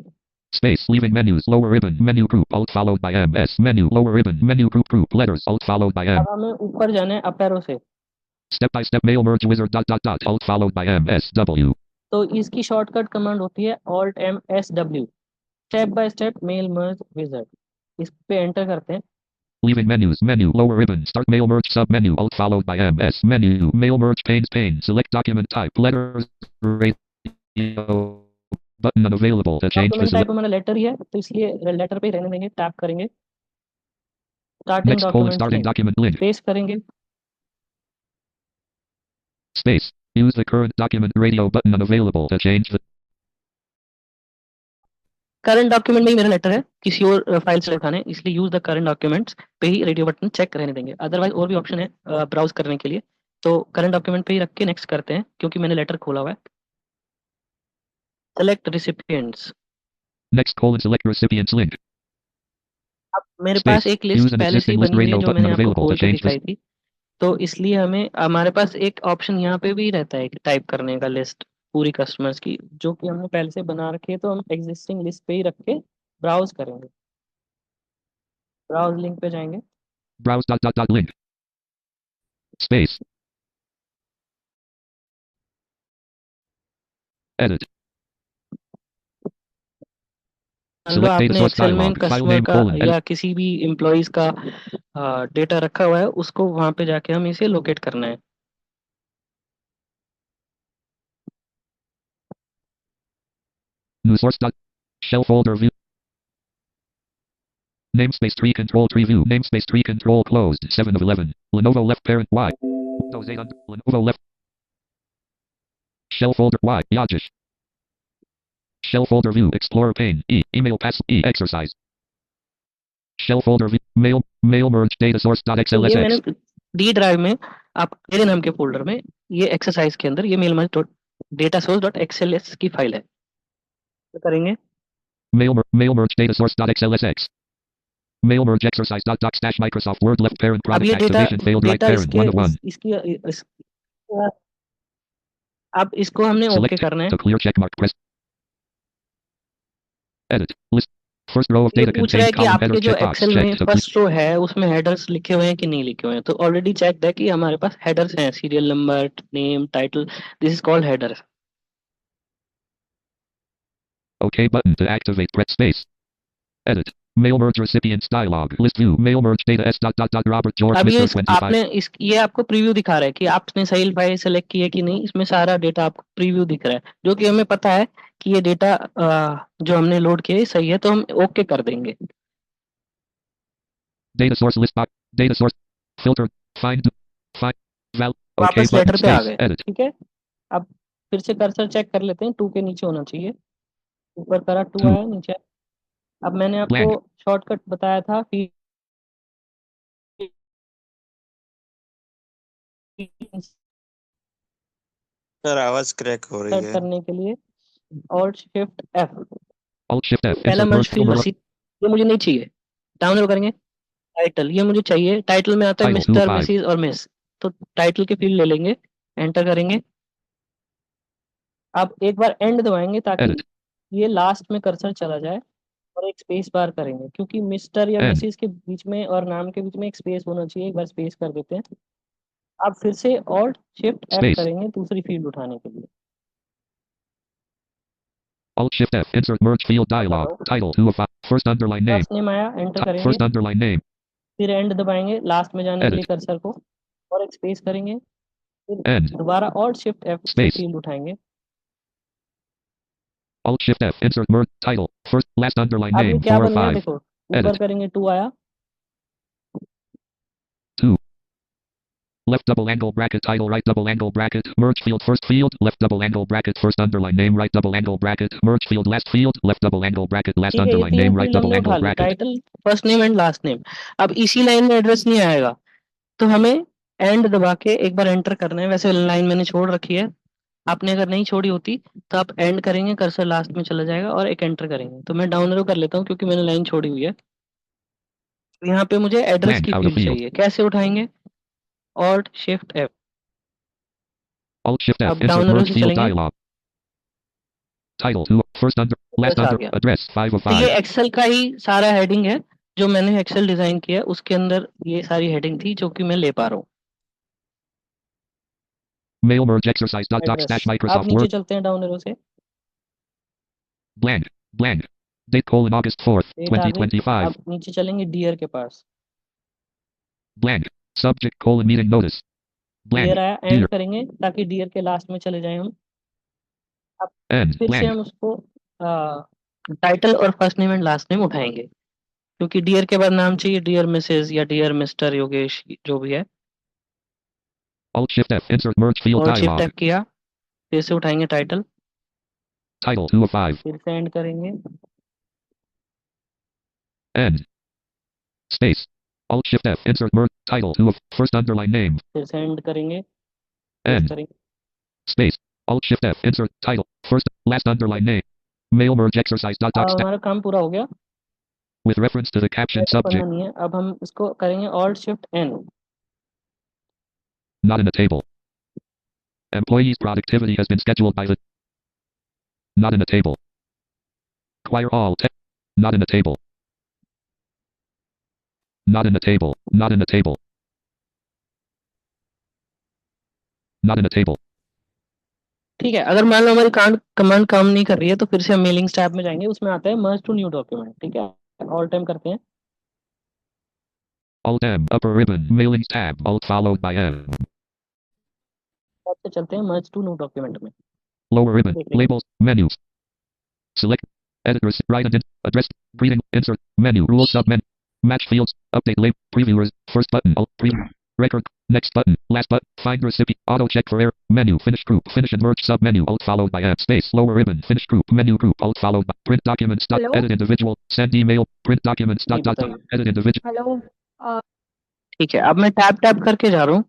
S7: Space. Leaving menus. Lower ribbon. Menu group. Alt followed by MS. Menu. Lower ribbon. Menu group group. Letters. Alt followed by M.
S6: अब हमें ऊपर जाना है अप एरो से।
S7: Step by step mail merge wizard. Dot dot dot. Alt followed by MSW.
S6: तो इसकी shortcut command होती है Alt M S W, step by step mail merge wizard. इस पे एंटर करते हैं।
S7: Leaving menus. Menu. Lower ribbon. Start mail merge sub menu. Alt followed by MS. Menu. Mail merge pane. Select document type. Letters. Radio. Button unavailable to change the
S6: document
S7: select.
S6: Type हमारा letter ही है, तो इसलिए letter पे ही रहने देंगे। Tap करेंगे, starting
S7: Next
S6: document
S7: starting
S6: link,
S7: document link.
S6: Paste करेंगे।
S7: Space. Use the current document radio button unavailable to change the.
S6: Current document में ही मेरा लेटर है, किसी और फाइल से उठाने, इसलिए यूज द करंट डॉक्यूमेंट्स पे ही रेडियो बटन चेक रहने देंगे। अदरवाइज और भी ऑप्शन है ब्राउज करने के लिए, तो करंट डॉक्यूमेंट पे ही रख के नेक्स्ट करते हैं क्योंकि मैंने लेटर खोला हुआ है। Select recipients.
S7: Next select recipients link.
S6: अब मेरे पास
S7: Space.
S6: एक लिस्ट
S7: Use an
S6: पहले से ही
S7: existing list
S6: बनी हुई है
S7: radio
S6: जो
S7: button
S6: मैंने आपको
S7: unavailable to
S6: खोल के
S7: change
S6: दिखाई
S7: this.
S6: थी। तो इसलिए हमें हमारे पास एक ऑप्शन यहाँ पे भी रहता है टाइप करने का, लिस्ट पूरी कस्टमर्स की जो कि हमने पहले से बना रखी है। तो हम एग्जिस्टिंग लिस्ट पे ही रख के ब्राउज करेंगे। ब्राउज लिंक पे जाएंगे।
S7: Browse dot dot dot link. Space. Edit.
S6: मान लो
S7: Select data
S6: आपने
S7: source
S6: एक्सेल में
S7: dialog. File
S6: कस्टमर
S7: name
S6: का
S7: edit.
S6: या किसी भी एम्प्लॉयज का डेटा रखा हुआ है, उसको वहां पे जाके हमें इसे लोकेट करना है।
S7: New source dot. Shell folder view. Namespace tree view. Namespace tree control closed. 7 of 11. Lenovo left parent Y. Windows 8 Lenovo left. Shell folder Y. Yajish. Shell folder view. Explorer pane. E. Email pass. E. Exercise. Shell folder view. Mail merge data source dot
S6: तो ये मैंने
S7: xlsx.
S6: D drive में, आप मेरे नाम के folder में, ये एक्सरसाइज के अंदर ये mail merge dot data source dot XLS की फाइल है। तो करेंगे
S7: Mail merge data source dot xlsx. Mail merge exercise dot doc slash Microsoft Word left parent
S6: अब
S7: product
S6: ये data
S7: activation failed right
S6: data
S7: parent
S6: इसके
S7: 1 of 1.
S6: अब इसको हमने ओके
S7: Select
S6: करना है।
S7: to clear check mark. Press edit list. First row of
S6: ये
S7: data
S6: पूछ रहा है
S7: contains
S6: कि
S7: column
S6: आपके
S7: header
S6: जो
S7: checkbox
S6: एक्सेल में
S7: checked to
S6: फर्स्ट रो है उसमें हेडर्स लिखे हुए हैं कि नहीं लिखे हुए हैं। तो ऑलरेडी चेक्ड है कि हमारे पास हेडर्स हैं, serial number, name, title, this is called headers.
S7: OK button to activate. Press space. Edit. Mail merge recipients dialog. List view. Mail merge data s dot dot dot Robert George
S6: अब ये
S7: Mr. 25.
S6: आपने इस ये आपको preview दिखा रहा है कि आपने सही फाइल सेलेक्ट की है कि नहीं। इसमें सारा डेटा आपको प्रीव्यू दिख रहा है, जो कि हमें पता है कि ये डेटा जो हमने लोड किया है सही है, तो हम ओके कर देंगे।
S7: Data source list box. Data source. Filter. Find. Val. OK
S6: वापस
S7: button.
S6: लेटर पे आ
S7: Space.
S6: गए,
S7: Edit.
S6: ठीक है। अब फिर से कर्सर चेक कर लेते हैं, टू के नीचे होना चाहिए। ऊपर करा, टू
S7: 2.
S6: आया, नीचे। अब मैंने आपको
S7: Blank.
S6: शॉर्टकट बताया था कि
S8: सर आवाज क्रैक हो रही
S6: सेट
S8: है।
S6: करने के लिए alt shift F.
S7: Alt Shift F.
S6: पहला
S7: Insert
S6: मर्ज
S7: merge
S6: फील्ड
S7: field.
S6: रसीद, ये मुझे नहीं चाहिए, डाउन एरो करेंगे। टाइटल, ये मुझे चाहिए, टाइटल में आता है
S7: Title
S6: मिस्टर,
S7: 25.
S6: मिसिस और मिस, तो टाइटल के फील्ड ले लेंगे, एंटर करेंगे। आप एक बार एंड दबाएंगे ताकि
S7: Edit.
S6: ये लास्ट में कर्सर चला जाए, और एक स्पेस बार करेंगे, क्योंकि मिस्टर या
S7: End.
S6: मिसिस के बीच में और नाम के बीच में एक स्पेस होना चाहिए, एक बार स्पेस कर देते हैं। आप फिर से ऑल्ट शिफ्ट एफ
S7: Space.
S6: करेंगे दूसरी फील्ड उठाने के लिए।
S7: Alt Shift F. Insert merge field dialog.
S6: Hello.
S7: Title 2 of 5. First underline name.
S6: First name आया, एंटर करेंगे,
S7: First underline name.
S6: फिर एंड दबाएंगे लास्ट में जाने के लिए
S7: Edit.
S6: कर्सर को, और एक स्पेस करेंगे, फिर
S7: End.
S6: दोबारा ऑल्ट शिफ्ट एफ से
S7: Space.
S6: फील्ड उठाएंगे।
S7: Alt Shift F. Insert merge title. First last underline
S6: अब ये
S7: name.
S6: क्या
S7: 4 of
S6: बन गया
S7: 5.
S6: देखो, ऊपर
S7: Edit.
S6: करेंगे 2 आया,
S7: 2. Left double angle bracket title right double angle bracket merge field first field left double angle bracket first underline name right double angle bracket merge field last field left double angle bracket last
S6: ठीक है, ये
S7: underline
S6: 3
S7: name right
S6: field
S7: double
S6: हमने उठा
S7: angle
S6: ली,
S7: bracket.
S6: Title, first name and last name. अब इसी line में address नहीं आएगा, तो हमें एंड दबा के एक बार एंटर करना है। वैसे लाइन मैंने छोड़ रखी है, आपने अगर नहीं छोड़ी होती तो आप एंड करेंगे, कर्सर लास्ट में चला जाएगा, और एक एंटर करेंगे। तो मैं डाउन एरो कर लेता हूँ क्योंकि मैंने लाइन छोड़ी हुई है। तो यहाँ पे मुझे एड्रेस
S7: Blank
S6: की
S7: out of
S6: फील्ड
S7: field.
S6: चाहिए, कैसे उठाएंगे? Alt shift F,
S7: Alt Shift F.
S6: अब
S7: Insert
S6: डाउन एरो
S7: merge
S6: से
S7: field
S6: चलेंगे,
S7: dialog. Title 2 first under last
S6: address आ
S7: under
S6: गया।
S7: address 5 of
S6: तो ये
S7: 5.
S6: एक्सेल का ही सारा हेडिंग है, जो मैंने एक्सेल डिजाइन किया है उसके अंदर ये सारी हेडिंग थी जो कि मैं ले पा रहा हूँ।
S7: Mail merge exercise dot docs
S6: address,
S7: dash
S6: अब
S7: Microsoft
S6: नीचे
S7: Word.
S6: चलते हैं डाउन एरो से,
S7: Blank. Blank. Date colon August 4th
S6: date आ गई।
S7: 2025.
S6: अब नीचे चलेंगे डियर के पास,
S7: Blank. Subject colon meeting notice. Blank.
S6: Dear आया, एंड
S7: Dear.
S6: करेंगे ताकि डियर के लास्ट में चले जाएं हम। अब
S7: End.
S6: फिर से
S7: Blank.
S6: हम उसको टाइटल और first name and last name उठाएंगे, क्योंकि डियर के बाद नाम चाहिए, डियर मिसेस या डियर मिस्टर योगेश, जो भी है।
S7: Alt Shift F. Insert merge field
S6: और शिफ्ट
S7: dialog.
S6: एफ किया, फिर से उठाएंगे टाइटल,
S7: Title 2 of 5.
S6: फिर से एंड करेंगे,
S7: End. Space. Alt Shift F. Insert merge title 2 of first underline name.
S6: फिर से एंड करेंगे, पेस्ट
S7: End.
S6: करेंगे।
S7: Space. Alt Shift F. Insert title first last underline name. Mail merge exercise dot
S6: अब
S7: docs
S6: हमारा काम पूरा हो गया,
S7: with reference to the caption
S6: ऐसा पढ़ना
S7: subject
S6: नहीं है। अब हम इसको करेंगे alt shift N,
S7: not in the table. Employees' productivity has been scheduled by the not in the table. Acquire all not in the table. Not in the table. Not in the table. Not in the table.
S6: ठीक है। अगर मान लो हमारी command काम नहीं कर रही है तो फिर से हम मेलिंग्स टैब में जाएंगे, उसमें आता है मर्ज टू न्यू डॉक्यूमेंट। ठीक है, ऑल टाइम करते हैं,
S7: Alt M upper ribbon mailings tab Alt followed by M.
S6: Tab से चलते हैं मर्ज टू न्यू डॉक्यूमेंट में।
S7: Lower ribbon
S6: देख लेंगे।
S7: labels menus. Select editors right and address greeting insert menu rules sub menu match fields update label previewers first button alt preview record next button last button find recipient auto check for error menu finish group finish and merge sub menu alt followed by M space lower ribbon finish group menu group alt followed by print documents dot
S1: Hello?
S7: edit individual send email print documents
S6: नहीं
S7: dot dot
S6: बताइए।
S7: dot edit individual
S1: Hello?
S6: ठीक है, अब मैं tab करके जा रहा हूँ।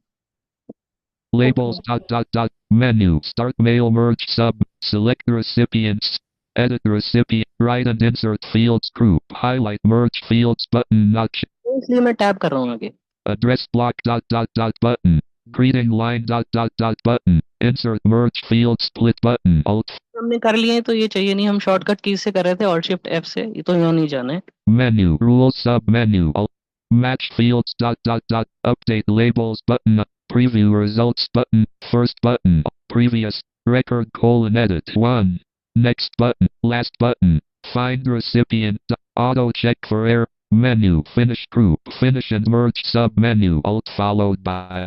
S7: labels dot dot dot menu start mail merge sub select recipients edit recipient write and insert fields group highlight merge fields button notch
S6: तो इसलिए मैं टैब कर रहा हूँ आगे।
S7: address block dot dot dot button greeting line dot dot dot button insert merge field split button alt
S6: हमने कर लिए हैं तो ये चाहिए नहीं, हम शॉर्टकट की से कर रहे थे ऑल्ट शिफ्ट एफ से, ये तो यहाँ नहीं जाना है।
S7: menu rules sub menu alt match fields dot dot dot update labels button preview results button first button previous record colon edit 1 next button last button find recipient auto check for error menu finish group finish and merge sub menu alt followed by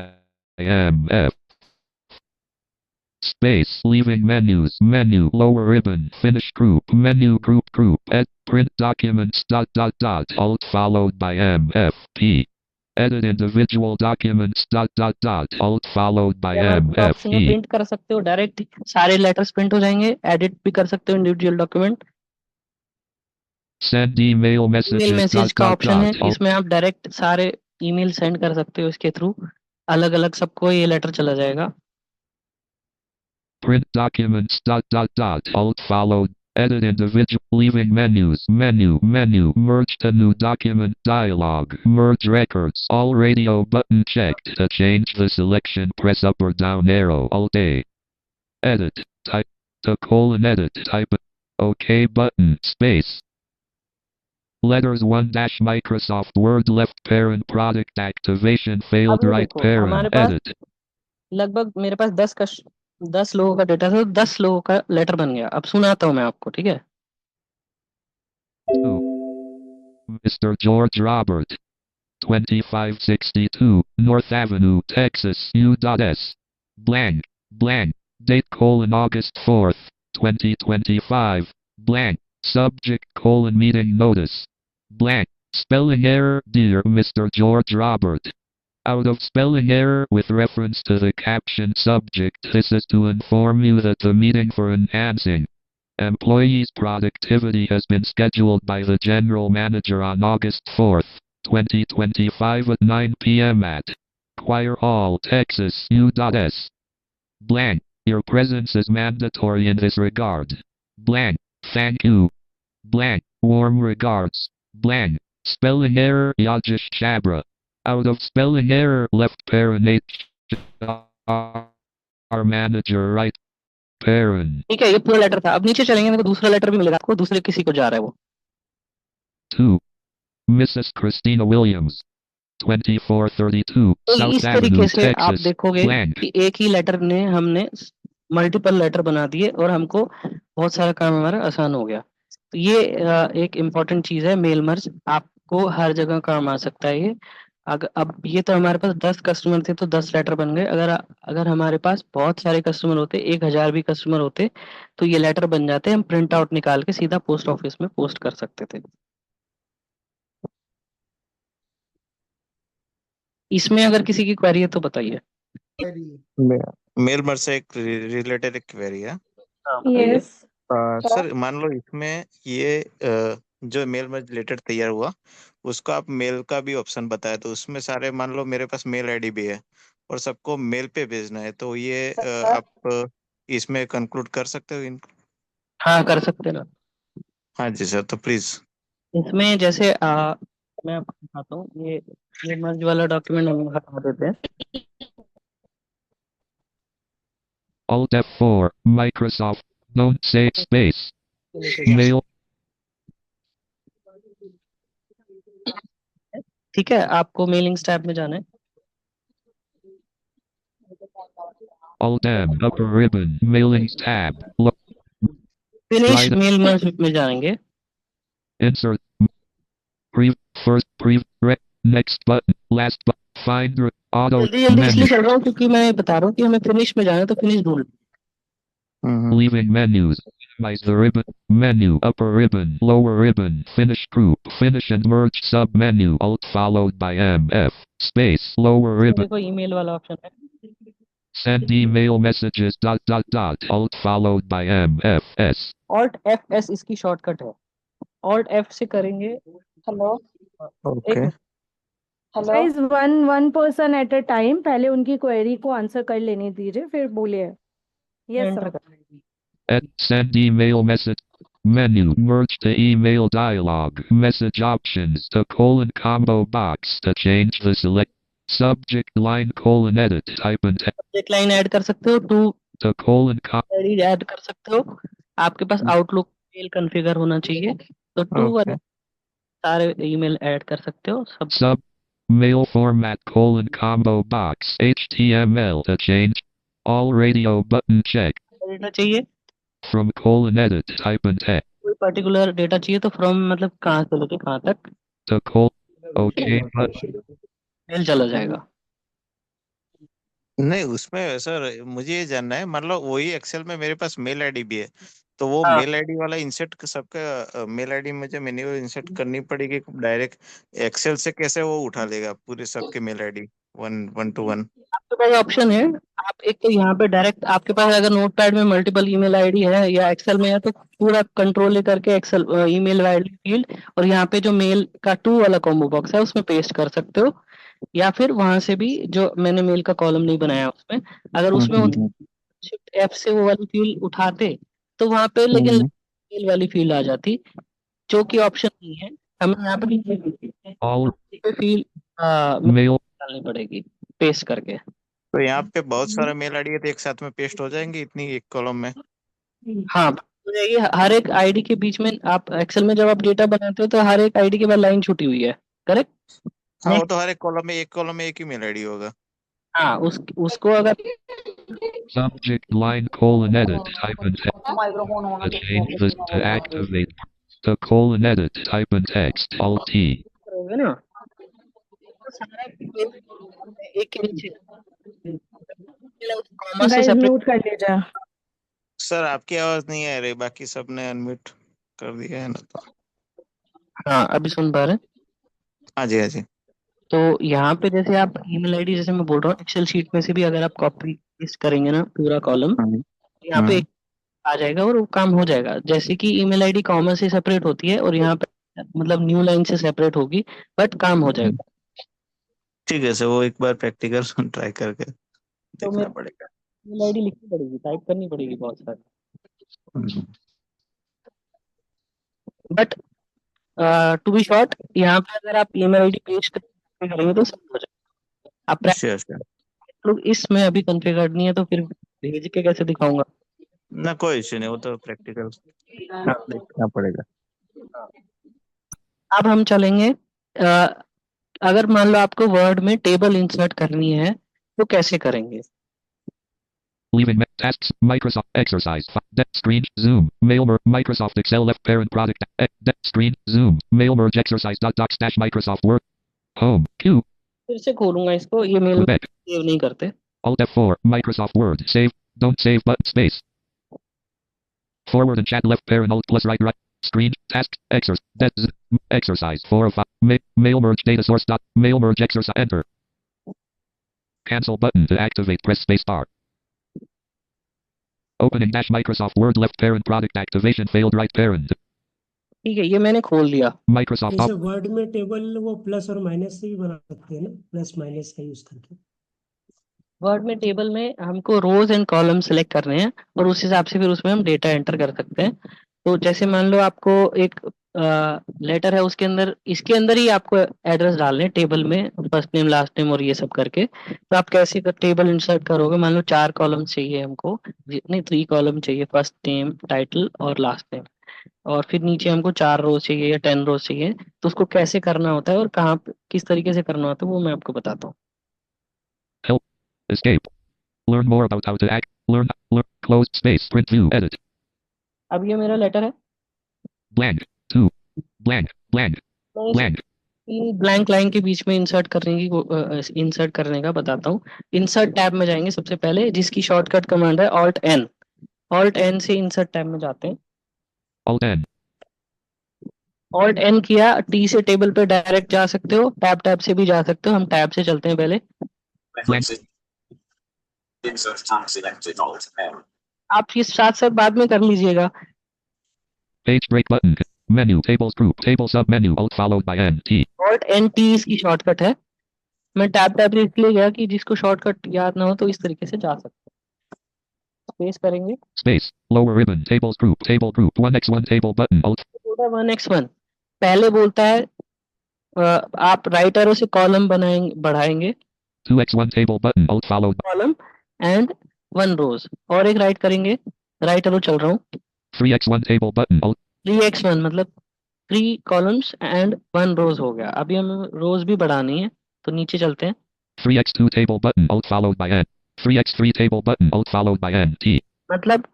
S7: MF space leaving menus menu lower ribbon finish group menu group ed print documents dot dot dot alt followed by MFP edit individual documents dot dot dot alt followed by
S6: option
S7: MFE
S6: print कर सकते हो, direct सारे letters print हो जाएंगे। Edit भी कर सकते हो individual document.
S7: send email
S6: email
S7: messages
S6: message
S7: dot
S6: का
S7: dot
S6: ऑप्शन है,
S7: dot alt
S6: इसमें आप डायरेक्ट सारे ईमेल सेंड कर सकते हो, इसके थ्रू अलग अलग सबको ये लेटर चला जाएगा।
S7: print documents dot dot dot alt followed Edit individual, leaving menus, menu, merge to new document, dialog, merge records, all radio button checked. To change the selection, press up or down arrow, Alt A. Edit, type, to edit, type, OK button, space. Letters 1 dash Microsoft Word left parent product activation failed
S6: अब ये
S7: right
S6: देखो हमारे
S7: parent,
S6: पास
S7: edit.
S6: लगभग मेरे पास 10 लोगों का data था, 10 लोगों का लेटर बन गया। अब सुनाता हूँ मैं आपको, ठीक है?
S7: 2. Mr. George Robert, 2562 North Avenue, Texas, U.S. Blank, blank, date August 4th, 2025, blank, subject meeting notice, blank, spelling error, dear Mr. George Robert. Out of spelling error with reference to the caption subject, this is to inform you that the meeting for enhancing employees' productivity has been scheduled by the General Manager on August 4th, 2025 at 9 p.m. at Choir Hall, Texas, U.S. Blank. Your presence is mandatory in this regard. Blank. Thank you. Blank. Warm regards. Blank. Spelling error, Yajish Chabra. Out of spelling error, left parent HR manager, right parent.
S6: ठीक है, ये पूरा letter था। अब नीचे चलेंगे तो दूसरा लेटर भी मिलेगा आपको, दूसरे किसी को जा रहा है वो।
S7: 2. Mrs. Christina Williams, 2432
S6: तो
S7: South
S6: इस
S7: Avenue,
S6: तरीके से आप
S7: Texas,
S6: देखोगे
S7: blank.
S6: कि एक ही लेटर ने हमने मल्टीपल लेटर बना दिए और हमको बहुत सारा काम हमारा आसान हो गया। तो ये एक इम्पोर्टेंट चीज है मेल मर्ज, आपको हर जगह काम आ सकता है ये। अब ये तो हमारे पास 10 कस्टमर थे तो 10 लेटर बन गए। अगर हमारे पास बहुत सारे कस्टमर होते, 1000 भी कस्टमर होते, तो ये लेटर बन जाते, हम प्रिंट आउट निकाल के सीधा पोस्ट ऑफिस में पोस्ट कर सकते थे। इसमें अगर किसी की क्वेरी है तो बताइए।
S8: मेल मर्ज से एक रिलेटेड एक क्वेरी है।
S6: हाँ, बताइए।
S1: Yes.
S8: सर मान लो इसमें ये जो मेल मर्ज रिलेटेड तैयार हुआ उसको आप मेल का भी ऑप्शन बताया, तो उसमें सारे मान लो मेरे पास मेल आईडी भी है और सबको मेल पे भेजना है, तो ये आप इसमें कंक्लूड कर सकते हो
S6: हाँ, कर सकते ना।
S8: हाँ जी सर, तो प्लीज।
S6: इसमें जैसे मैं आपको दिखाता हूँ, ये मर्ज वाला डॉक्यूमेंट हम हटा देते हैं।
S7: Alt F4, Microsoft, don't say space, mail,
S6: ठीक है, आपको मेलिंग्स टैब में जाना है।
S7: Alt M, upper ribbon, mailings tab,
S6: finish
S7: slide,
S6: mail merge में जाएंगे।
S7: insert, first, next button, last button, find, auto,
S6: जल्दी जल्दी
S7: menu,
S6: इसलिए चल रहा हूँ क्योंकि मैं बता रहा हूँ कि हमें फिनिश में जाना है, तो फिनिश ढूंढ।
S7: leaving menus, minimize the ribbon, menu, upper ribbon, lower ribbon, finish group, finish and merge sub menu, alt followed by MF, space, lower ribbon,
S6: देखो ईमेल वाला ऑप्शन है,
S7: send email messages, alt followed by MFS.
S6: Alt Fs इसकी shortcut है। Alt F से करेंगे। Hello,
S8: okay
S6: hello,
S1: Guys, one person at a time. पहले उनकी query को आंसर कर लेने दीजिए, फिर बोलिए। Yes,
S6: enter
S1: sir.
S6: कर।
S7: Send email message. Menu. Merge to email dialog. Message options. To combo box. To change the select. Subject line edit. Type and text.
S6: Subject line add कर सकते हो,
S7: To
S6: क्वेरी ऐड कर सकते हो। आपके पास outlook mail configure होना चाहिए, तो टू वाले सारे ईमेल ऐड कर सकते हो सब।
S7: sub mail format combo box. HTML to change. All radio button check.
S6: Data चाहिए,
S7: From edit. Type and text.
S6: कोई पर्टिकुलर डेटा चाहिए तो फ्रॉम मतलब कहाँ से लेके कहाँ तक
S7: To OK button.
S6: मेल चला जाएगा।
S8: नहीं, उसमें सर मुझे ये जानना है, मान लो वही एक्सेल में मेरे पास मेल आईडी भी है, तो वो
S6: हाँ।
S8: मेल आईडी वाला इंसर्ट सबका मेल आईडी मुझे मैन्युअल इंसर्ट करनी पड़ेगी डायरेक्ट एक्सेल से? कैसे वो उठा लेगा पूरे सबके mail ID one two one?
S6: आपके पास ऑप्शन है, आप एक तो यहाँ पे डायरेक्ट, आपके पास अगर नोटपैड में मल्टीपल ईमेल आईडी है या एक्सेल में है तो पूरा कंट्रोल करके एक्सेल ईमेल आईडी फील्ड और यहाँ पे जो मेल का टू वाला कॉम्बो बॉक्स है उसमें पेस्ट कर सकते हो, या फिर वहां से भी जो मैंने मेल का कॉलम नहीं बनाया उसमें, अगर उसमें शिफ्ट F से वो वाली फील्ड उठाते तो वहां पे लेकिन मेल वाली फील्ड आ जाती, जो कि ऑप्शन नहीं है। हमें यहाँ पे
S7: All
S6: फील्ड
S7: mail.
S6: डालनी पड़ेगी पेस्ट करके।
S8: तो यहाँ पे बहुत सारा मेल आईडी है तो एक साथ में पेस्ट हो जाएंगे इतनी एक कॉलम में?
S6: हाँ, हो जाएगी। हर एक आईडी के बीच में आप एक्सेल में जब आप डेटा बनाते हो तो हर एक आईडी के बाद लाइन छुटी हुई है, करेक्ट?
S8: हाँ, वो तो हर एक कॉलम में एक ही मेल आईडी होगा।
S6: हाँ, उसको अगर
S7: Subject line colon edit type and text.
S3: Microphone होना
S7: To
S3: चाहिए
S7: change this
S3: ऑफिस में
S7: to
S3: होगा।
S7: activate. To colon edit type and text. Alt T.
S6: करोगे ना तो सारा एक के नीचे कॉमा से
S1: गाइस
S6: सेपरेट।
S1: म्यूट कर लीजिए।
S8: सर आपकी आवाज नहीं आ रही, बाकी सबने अनम्यूट कर दिया है ना तो।
S6: हाँ, अभी सुन पा रहे हैं?
S8: हाँ जी, हाँ जी।
S6: तो यहाँ पे जैसे आप ईमेल आईडी, जैसे मैं बोल रहा हूँ, एक्सेल शीट में से भी अगर आप कॉपी पेस्ट करेंगे ना पूरा कॉलम,
S8: हम्म,
S6: यहाँ पे एक आ जाएगा और वो काम हो जाएगा। जैसे कि ईमेल आईडी कॉमा से सेपरेट होती है और यहाँ पे मतलब न्यू लाइन से सेपरेट होगी, बट काम हो जाएगा।
S8: ठीक है सर, वो एक बार प्रैक्टिकल ट्राई करके
S6: तो
S8: देखना
S6: मेरे
S8: पड़ेगा।
S6: ईमेल आईडी लिखनी पड़ेगी, टाइप करनी पड़ेगी बहुत सारी।
S8: हम्म,
S6: बट टू बी शॉर्ट, यहाँ पे अगर आप ईमेल आईडी पेस्ट करेंगे तो सब हो जाएगा। आप
S8: श्योर श्योर।
S6: लोग इसमें अभी कॉन्फ़िगर नहीं है तो फिर भेज के कैसे दिखाऊंगा?
S8: ना कोई इश्यू नहीं, वो तो प्रैक्टिकल
S6: हाँ,
S8: देखना पड़ेगा।
S6: अब हम चलेंगे अगर मान लो आपको वर्ड में टेबल इंसर्ट करनी है तो कैसे करेंगे?
S7: Leaving tasks. Microsoft exercise. Screen. Zoom. Mail merge. Microsoft Excel left parent product. Screen. Zoom. Mail merge exercise. Docs dash Microsoft Word. Home. Q.
S6: फिर से खोलूंगा इसको, ये मेल
S7: Quebec.
S6: सेव नहीं करते।
S7: Alt F4. Microsoft Word. Save. Don't save button space. Forward and chat left parent alt plus right. Screen. Task. Exercise 4 of 5. Mail merge data source. Mail merge exercise. Enter. Cancel button to activate. Press space bar. Opening dash Microsoft Word left parent product activation failed right parent.
S6: ठीक है, ये मैंने खोल दिया।
S7: Microsoft
S9: जैसे word में table वो plus और माइनस से भी बना सकते हैं ना, प्लस माइनस का यूज करके।
S6: वर्ड में टेबल में हमको रोज एंड कॉलम सेलेक्ट करने हैं और उस हिसाब से फिर उसमें हम डेटा एंटर कर सकते हैं। तो जैसे मान लो आपको एक लेटर है, उसके अंदर इसके अंदर ही आपको एड्रेस डालने हैं टेबल में, फर्स्ट नेम लास्ट नेम और ये सब करके। तो आप कैसे टेबल इंसर्ट करोगे? मान लो 4 कॉलम चाहिए हमको, नहीं 3 कॉलम चाहिए, फर्स्ट नेम, टाइटल और लास्ट नेम, और फिर नीचे हमको 4 रोज चाहिए या 10 रोज चाहिए। तो उसको कैसे करना होता है और कहाँ किस तरीके से करना होता है वो मैं आपको बताता हूँ।
S7: Help. Escape. Learn more about how to act. Learn. Closed space. Print view. Edit.
S6: अब ये मेरा लेटर है,
S7: Blank. 2. Blank. Blank.
S6: मैं इसे
S7: Blank.
S6: तीन ब्लैंक लाइन के बीच में इंसर्ट करने का बताता हूँ। इंसर्ट टैब में जाएंगे सबसे पहले, जिसकी शॉर्टकट कमांड है ऑल्ट एन। ऑल्ट एन से इंसर्ट टैब में जाते हैं।
S7: Alt N.
S6: ऑल्ट एन किया, टी से टेबल पे डायरेक्ट जा सकते हो, टैब टैब से भी जा सकते हो। हम टैब से चलते हैं पहले।
S7: Blank.
S10: Insert time selected Alt N.
S6: आप ये साथ साथ बाद में कर लीजिएगा।
S7: Page break button. Menu. Tables group. Table sub menu. Alt followed by N. T.
S6: Alt N T इसकी शॉर्टकट है। मैं टैब टैब इसलिए गया कि जिसको शॉर्टकट याद ना हो तो इस तरीके से जा सकते हैं। स्पेस करेंगे,
S7: Space. Lower ribbon. Tables group. Table group. 1x1 table button. Alt.
S6: 1x1 पहले बोलता है आप राइट एरो से कॉलम बनाएंगे, बढ़ाएंगे
S7: 2x1 table button. Alt followed by
S6: column and 1 रोज, और एक राइट करेंगे, राइट एरो चल रहा हूँ,
S7: 3x1 table button. Alt.
S6: 3x1 मतलब 3 कॉलम्स एंड 1 रोज हो गया। अभी हमें रोज भी बढ़ानी है तो नीचे चलते हैं।
S7: 3x2 table button. Alt followed by N. 3x3 table button. Alt followed by N. T.
S6: मतलब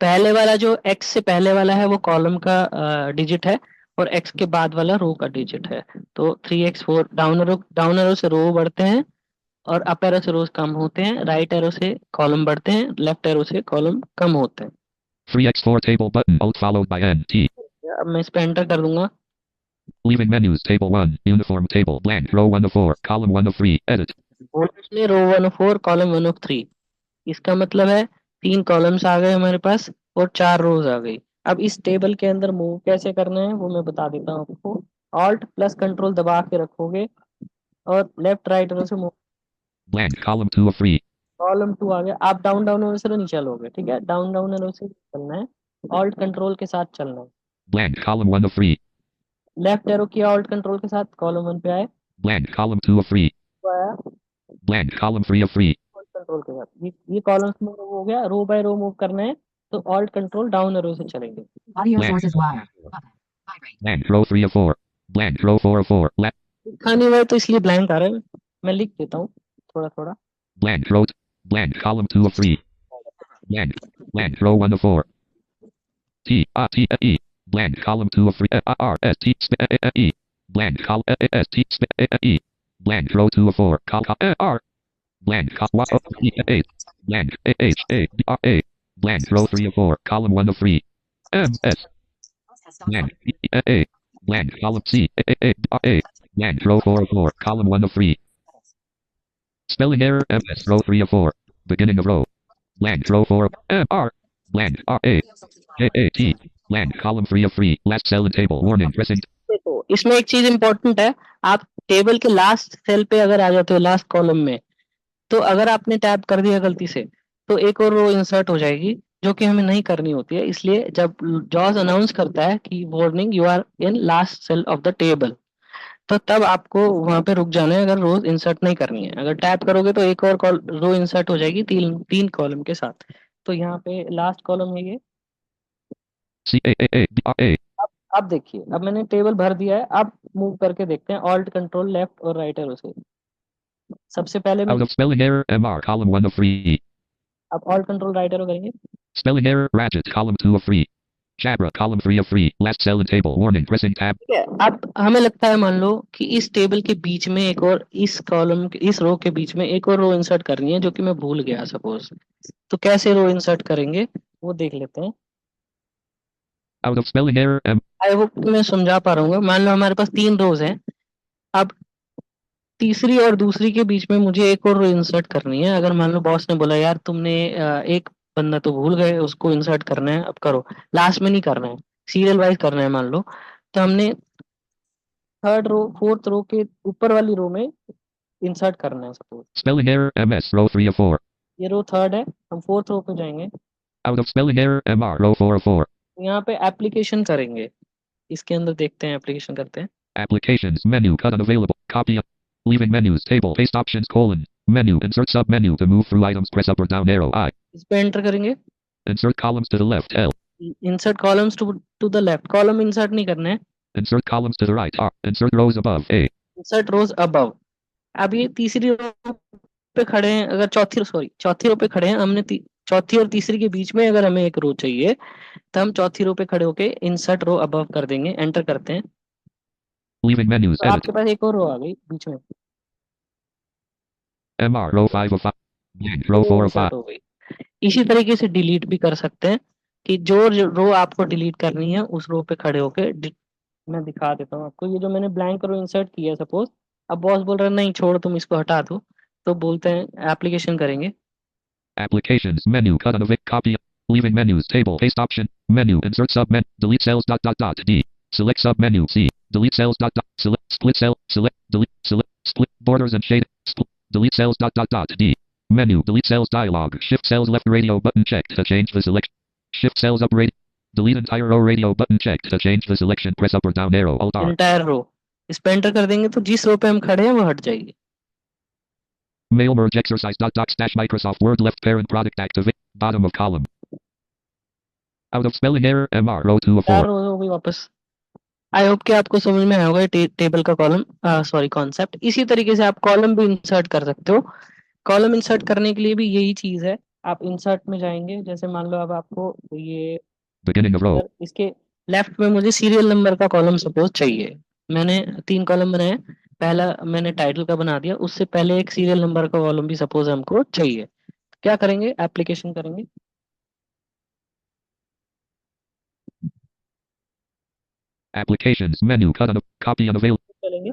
S6: पहले वाला जो x से पहले वाला है वो कॉलम का डिजिट है और x के बाद वाला रो का डिजिट है। तो 3x4 डाउन एरो से रो बढ़ते हैं और अप एरो से रोज कम होते हैं, राइट एरो से कॉलम बढ़ते हैं, लेफ्ट एरो से कॉलम कम होते हैं।
S7: 3x4 table button. Alt followed by N. T.
S6: अब मैं इस पे एंटर कर दूंगा।
S7: Leaving menus. Table 1. Uniform table. Blank. Row 1 of 4. Column 1 of 3. Edit.
S6: उसने रो 1 ऑफ 4 कॉलम 1 ऑफ 3, इसका मतलब है 3 कॉलम्स आ गए हमारे पास और 4 रोज आ गई। अब इस टेबल के अंदर मूव कैसे करना है वो मैं बता देता हूँ आपको। ऑल्ट प्लस कंट्रोल दबा के रखोगे और लेफ्ट राइट एरो से move,
S7: Blank. Column 2 of 3.
S6: Column 2 आ गया। आप डाउन डाउन एरो से नहीं चलोगे, ठीक है, डाउन डाउन एरो से चलना है। ऑल्ट कंट्रोल के साथ चलना है।
S7: Blank. Column 1 of 3.
S6: Left arrow किया ऑल्ट कंट्रोल के साथ, कॉलम 1 पे आए,
S7: Blank. Column 2 of 3.
S6: तो आया
S7: Blank. Column 3 of 3.
S6: Alt control के साथ। ये कॉलम्स में मूव हो गया, रो बाय रो मूव करना है तो ऑल्ट कंट्रोल डाउन एरो से चलेंगे।
S7: Blank. Blank. Row 3 of 4. Blank. Row 4 of 4. Left.
S6: लिखा नहीं हुआ है तो इसलिए ब्लैंक आ रहा है, मैं लिख देता हूँ थोड़ा थोड़ा।
S7: Blank. Row. Blank. Column 2 of 3. Blank. Blank. Row 1 of 4. T. T. E. Blank. Column 2 of 3. R. S. T. E. Blank. Column S. T. E. Blank. Row 2 of 4. R. Blank. Y. O. T. 8. Blank. H. A. D. R. A. Blank. Row 3 of 4. Column 1 of 3. M. S. Blank. A. Blank. Column C. A. D. R. A. Blank. Row 4 of 4. Column 1 of 3. Spelling error. MS. Row 3 of 4. Beginning of row. Blank. Row 4 of M. R. Blank. R. A. A. A. T. Blank. Column 3 of 3. Last cell in table. Warning. Pressing.
S6: देखो इसमें एक चीज important है, आप table के last cell पे अगर आ जाते हो, लास्ट कॉलम में, तो अगर आपने टैब कर दिया गलती से तो एक और रो इंसर्ट हो जाएगी, जो कि हमें नहीं करनी होती है। इसलिए जब जॉज अनाउंस करता है कि warning you are in last cell of the table, तो तब आपको वहां पे रुक जाना है, अगर रोज इंसर्ट नहीं करनी है। अगर टैप करोगे तो एक और रो इंसर्ट हो जाएगी तीन तीन कॉलम के साथ। तो यहाँ पे लास्ट कॉलम है ये।
S7: C. A. A. A. B. R. A.
S6: अब देखिए, अब मैंने टेबल भर दिया है, अब मूव करके देखते हैं ऑल्ट कंट्रोल लेफ्ट और राइट एरो से। सबसे पहले मैं
S7: Out of spelling error. MR. Column 1 of 3.
S6: अब ऑल्ट कंट्रोल राइट एरो करेंगे।
S7: Spelling error. Ratchet. Column 2 of 3. Jabra. Column 3 of 3. Last cell in table. Warning. Pressing tab.
S6: ठीक है, अब हमें लगता है मान लो कि इस टेबल के बीच में एक और, इस कॉलम इस रो के बीच में एक और रो इंसर्ट करनी है, जो कि मैं भूल गया सपोज। तो कैसे रो इंसर्ट करेंगे वो देख लेते हैं।
S7: Out of spelling error. M.
S6: I hope मैं समझा पा रहा हूँ। मान लो हमारे पास 3 रोज हैं, अब तीसरी और दूसरी के बीच में मुझे एक और रो इंसर्ट करनी है। अगर मान लो बॉस ने बोला यार तुमने एक बंदा तो भूल गए, उसको इंसर्ट करना है, अब करो। लास्ट में नहीं करना है, सीरियल वाइज करना है मान लो। तो हमने थर्ड रो फोर्थ रो के ऊपर वाली रो में इंसर्ट करना है suppose.
S7: Spelling error. MS. Row 3 of 4.
S6: ये रो थर्ड है, हम फोर्थ रो पे जाएंगे।
S7: Out of spelling error. MR. Row 4 of 4.
S6: यहाँ पे एप्लीकेशन करेंगे, इसके अंदर देखते हैं एप्लीकेशन करते हैं।
S7: Applications. Menu. Cut unavailable. Copy. Leaving menus. Table. Paste options. Colon. Menu. Insert sub menu. To move through items. Press up or down arrow. I.
S6: इस पे एंटर करेंगे।
S7: Insert columns to the left. L.
S6: Insert columns to the left, column insert नहीं करना है।
S7: Insert columns to the right. R. Insert rows above. A.
S6: Insert rows above. अब ये तीसरी रो पे खड़े हैं, अगर चौथी रो पे खड़े हैं, हमने चौथी और तीसरी के बीच में अगर हमें एक रो चाहिए तो हम चौथी रो पे खड़े होके इंसर्ट रो अबव कर देंगे, एंटर करते हैं।
S7: Leaving menus.
S6: तो
S7: Edit.
S6: आपके पास एक और रो आ गई बीच में,
S7: MR. Row 5 of 5. Blank. Row 4 of
S6: insert
S7: 5.
S6: हो गई। इसी तरीके से डिलीट भी कर सकते हैं, कि जो रो आपको डिलीट करनी है उस रो पे खड़े होके मैं दिखा देता हूँ आपको। ये जो मैंने ब्लैंक रो इंसर्ट किया सपोज, अब बॉस बोल रहा है नहीं छोड़ तुम इसको हटा दो, तो बोलते हैं एप्लीकेशन करेंगे।
S7: Applications. Menu. Cut on a copy. Leaving menus. Table. Paste option. Menu. Insert sub menu. Delete cells. D. Select sub menu. C. Delete cells. Select. Split cell. Select. Delete. Select. Split. Borders and shade. Split. Delete cells. D. Menu. Delete cells dialog. Shift cells left radio button checked to change the selection. Shift cells up radio. Delete entire row radio button checked to change the selection. Press up or down arrow. Alt R.
S6: Entire row इस पे enter कर देंगे तो जिस रो पे हम खड़े हैं वो हट जाएगी।
S7: Mail merge exercise. Slash Microsoft Word left parent product activate. Bottom of column. Out of spelling error. MR. Row 2 of 4.
S6: चार रो हो गई वापस। आई होप कि आपको समझ में आया होगा टेबल का कॉलम कॉन्सेप्ट। इसी तरीके से आप कॉलम भी इंसर्ट कर सकते हो। कॉलम इंसर्ट करने के लिए भी यही चीज है, आप इंसर्ट में जाएंगे। जैसे मान लो अब आपको ये
S7: Beginning of row.
S6: इसके लेफ्ट में मुझे सीरियल नंबर का कॉलम सपोज चाहिए। मैंने 3 कॉलम बनाए, पहला मैंने टाइटल का बना दिया, उससे पहले एक सीरियल नंबर का कॉलम भी सपोज हमको चाहिए। क्या करेंगे, एप्लीकेशन करेंगे।
S7: Applications. Menu. Cut on a copy unavailable.
S6: चलेंगे,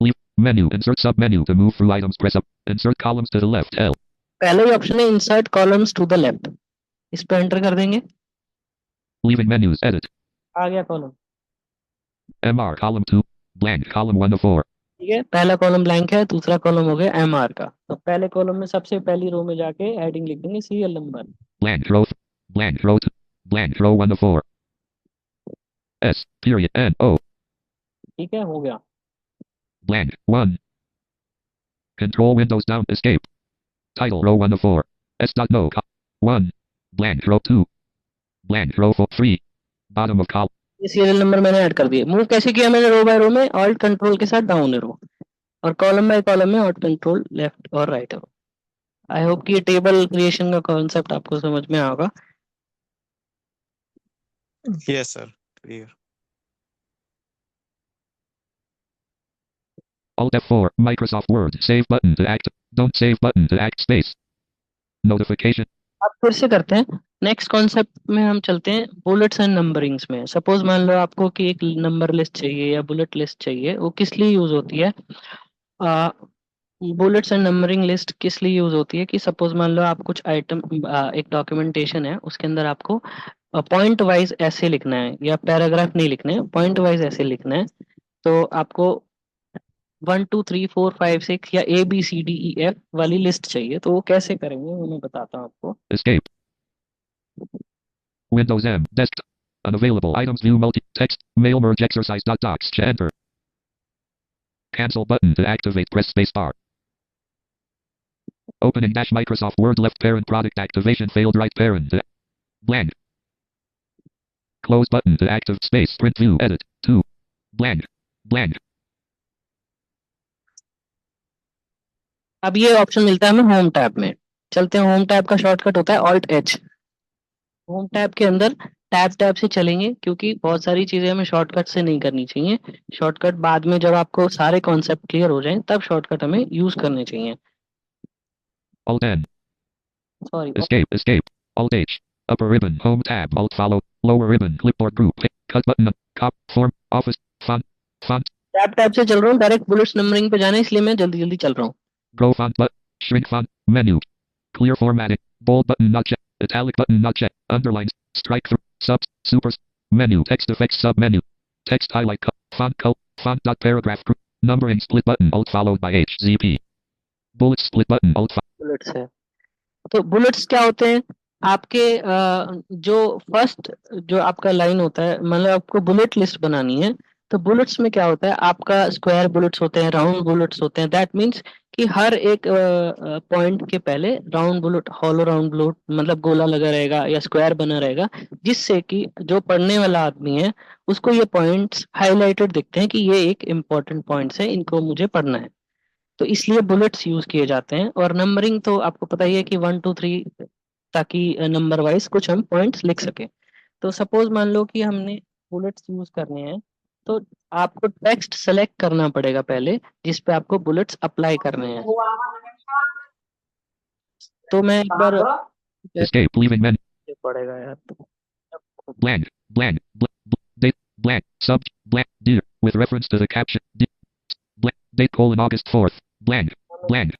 S7: Leave menu. Insert sub menu to move through items. Press up. Insert columns to the left. L.
S6: पहला ही ऑप्शन है insert columns to the left, इस पे enter कर देंगे।
S7: Leaving menus. Edit.
S6: आ गया column,
S7: MR. Column 2. Blank. Column 1 of 4.
S6: ठीक है। पहला कॉलम ब्लैंक है, दूसरा कॉलम हो गया एमआर का। तो पहले कॉलम में सबसे पहली रो में जाके हेडिंग लिख देंगे serial number.
S7: Blank. Row. Blank. Row 2. Blank. Row 1 of 4. S. Period. N. O.
S6: ठीक है, हो गया।
S7: Blank. 1. Control Windows down. Escape. Title. Row 1 of 4. S. Dot no. 1. Blank. Row 2. Blank. Row 4. 3. Bottom of column.
S6: ये serial number मैंने add कर दिए। Move कैसे किया मैंने? रो बाय रो में ऑल्ट कंट्रोल के साथ डाउन एरो, और कॉलम बाय कॉलम में ऑल्ट कंट्रोल लेफ्ट और राइट एरो। आई होप कि ये टेबल क्रिएशन का कॉन्सेप्ट आपको समझ में आएगा।
S8: Yes, sir. Clear.
S7: Alt F4. Microsoft Word. Save button to act. Don't save button to act. Space. Notification.
S6: आप फिर से करते हैं। नेक्स्ट कॉन्सेप्ट में हम चलते हैं बुलेट्स एंड नंबरिंग्स में। सपोज मान लो आपको कि एक नंबर लिस्ट चाहिए या बुलेट लिस्ट चाहिए, वो किस लिए यूज होती है? बुलेट्स एंड नंबरिंग लिस्ट किस लिए यूज होती है कि सपोज मान लो आप कुछ आइटम, एक डॉक्यूमेंटेशन है, उसके अंदर आपको पॉइंट वाइज ऐसे लिखना है या पैराग्राफ नहीं लिखना है, पॉइंट वाइज ऐसे लिखना है। तो आपको 1 2 3 4 5 6 या ABCDEF वाली लिस्ट चाहिए। तो वो कैसे करेंगे वो मैं बताता हूँ आपको।
S7: Escape. Windows M. Desktop. Unavailable items. View multi. Text. Mail merge exercise. Docs. Enter. Cancel button to activate. Press space bar. Opening dash Microsoft Word left parent product activation failed right parent. Blank. Close button to active space. Print view. Edit. 2. Blank. Blank.
S6: अब ये option मिलता है हमें home tab में। चलते हैं, home tab का shortcut होता है ऑल्ट एच। होम टैब के अंदर टैब से चलेंगे, क्योंकि बहुत सारी चीजें हमें शॉर्टकट से नहीं करनी चाहिए। शॉर्टकट बाद में जब आपको सारे कॉन्सेप्ट क्लियर हो जाएं तब शॉर्टकट हमें यूज करने चाहिए।
S7: Alt N.
S6: Sorry,
S7: Escape. Alt H. Upper ribbon. Home tab. Alt follow. Lower ribbon. Clipboard group. Cut button. Cop. Form. Office. Font.
S6: Tab से चल रहा हूँ, डायरेक्ट बुलेट्स नंबरिंग पे जाना है, इसलिए मैं जल्दी जल्दी चल रहा हूँ।
S7: Grow font but shrink font menu. Clear formatting. Bold button not check. Italic button not check. Underlines. Strike through. Subs. Supers. Menu. Text effects sub menu. Text highlight. Font color. Font dot paragraph group. Numbering split button. Alt followed by H. ZP. Bullet split button. Alt.
S6: Bullets है। तो bullets क्या होते हैं? आपके जो first जो आपका line होता है, मतलब आपको बुलेट लिस्ट बनानी है, तो बुलेट्स में क्या होता है, आपका स्क्वायर बुलेट्स होते हैं, राउंड बुलेट्स होते हैं। दैट मीन्स कि हर एक पॉइंट के पहले round bullet, hollow round bullet, मतलब गोला लगा रहेगा या स्क्वायर बना रहेगा, जिससे कि जो पढ़ने वाला आदमी है उसको ये पॉइंट्स हाईलाइटेड दिखते हैं कि ये एक इम्पोर्टेंट पॉइंट्स है, इनको मुझे पढ़ना है। तो इसलिए बुलेट्स यूज किए जाते हैं। और नंबरिंग तो आपको पता ही है कि 1 2 3, ताकि नंबर वाइज कुछ हम पॉइंट्स लिख सके। तो सपोज मान लो कि हमने बुलेट्स यूज करने हैं, तो आपको टेक्स्ट सेलेक्ट करना पड़ेगा पहले, जिस पे आपको बुलेट्स अप्लाई करने हैं। तो मैं एक बार
S7: Escape. Leaving menu.
S6: पड़ेगा यार।
S7: Blank. Date. Blank. Sub. Blank. Dear. With reference to the caption. Blank. Date colon August 4th. Blank. Blank.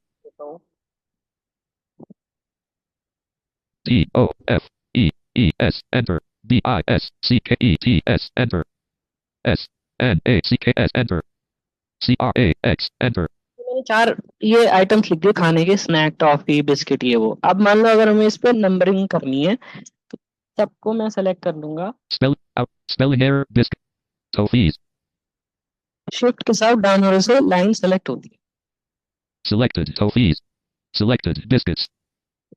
S7: T O F E E S. Enter. B I S C K E T S. Enter. S N A C K S. Enter. C R A X. Enter.
S6: मैंने 4 ये items लिख दिए खाने के, snack, toffee, biscuit, ये वो। अब मान लो अगर हमें इस पे नंबरिंग करनी है, तो सबको मैं सेलेक्ट कर दूंगा।
S7: Spelling error. Biscuit. Toffees.
S6: Shift के साथ डाउन एरो से लाइन सेलेक्ट होती है।
S7: Selected. Toffees. Selected. Biscuits.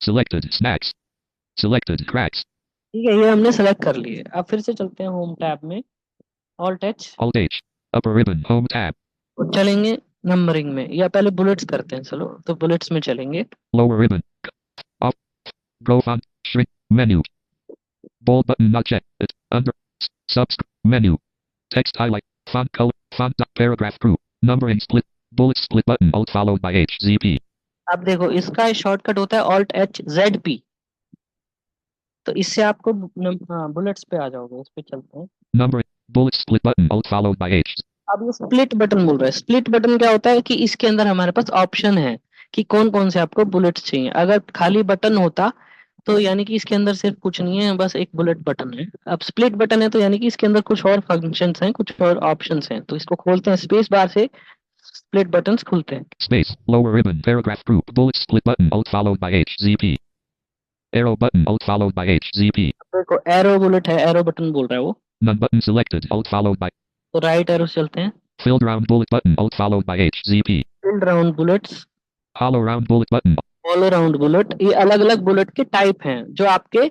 S7: Selected. Snacks. Selected. Cracks.
S6: ठीक है, ये हमने सेलेक्ट कर लिए। अब फिर से चलते हैं होम टैब में, alt H,
S7: Alt H. Upper ribbon. Home tab.
S6: और चलेंगे नंबरिंग में, या पहले बुलेट्स करते हैं। चलो, तो बुलेट्स में चलेंगे।
S7: Lower ribbon. Off. Grow font. Shrink. Menu. Bold button not checked. It. Under. Subs. Menu. Text highlight. Font color. Font dot paragraph group. Numbering split. Bullet split button. Alt followed by H. ZP.
S6: अब देखो, इसका shortcut होता है alt H ZP। तो इससे आपको bullets पे आ जाओगे। इस पे चलते हैं।
S7: Numbering. Bullet split button. Alt followed by H.
S6: अब ये स्प्लिट बटन बोल रहा है। स्प्लिट बटन क्या होता है कि इसके अंदर हमारे पास ऑप्शन है कि कौन कौन से आपको बुलेट्स चाहिए। अगर खाली बटन होता तो यानी कि इसके अंदर सिर्फ कुछ नहीं है, बस एक बुलेट बटन है। अब स्प्लिट बटन है तो यानी कि इसके अंदर कुछ और फंक्शंस हैं, कुछ और ऑप्शंस हैं। तो इसको खोलते हैं, स्पेस बार से स्प्लिट बटन्स खुलते हैं।
S7: Space. Lower ribbon. Paragraph group. Bullet split button. Alt followed by H. ZP. Arrow button Alt followed by H ZP.
S6: देखो एरो बुलेट है, एरो बटन बोल रहा है वो,
S7: None button selected Alt followed by
S6: तो right arrow से चलते हैं।
S7: filled round bullet button Alt followed by H ZP.
S6: Field round bullets,
S7: Hollow round bullet button
S6: all round bullet, ये अलग अलग बुलेट के टाइप हैं जो आपके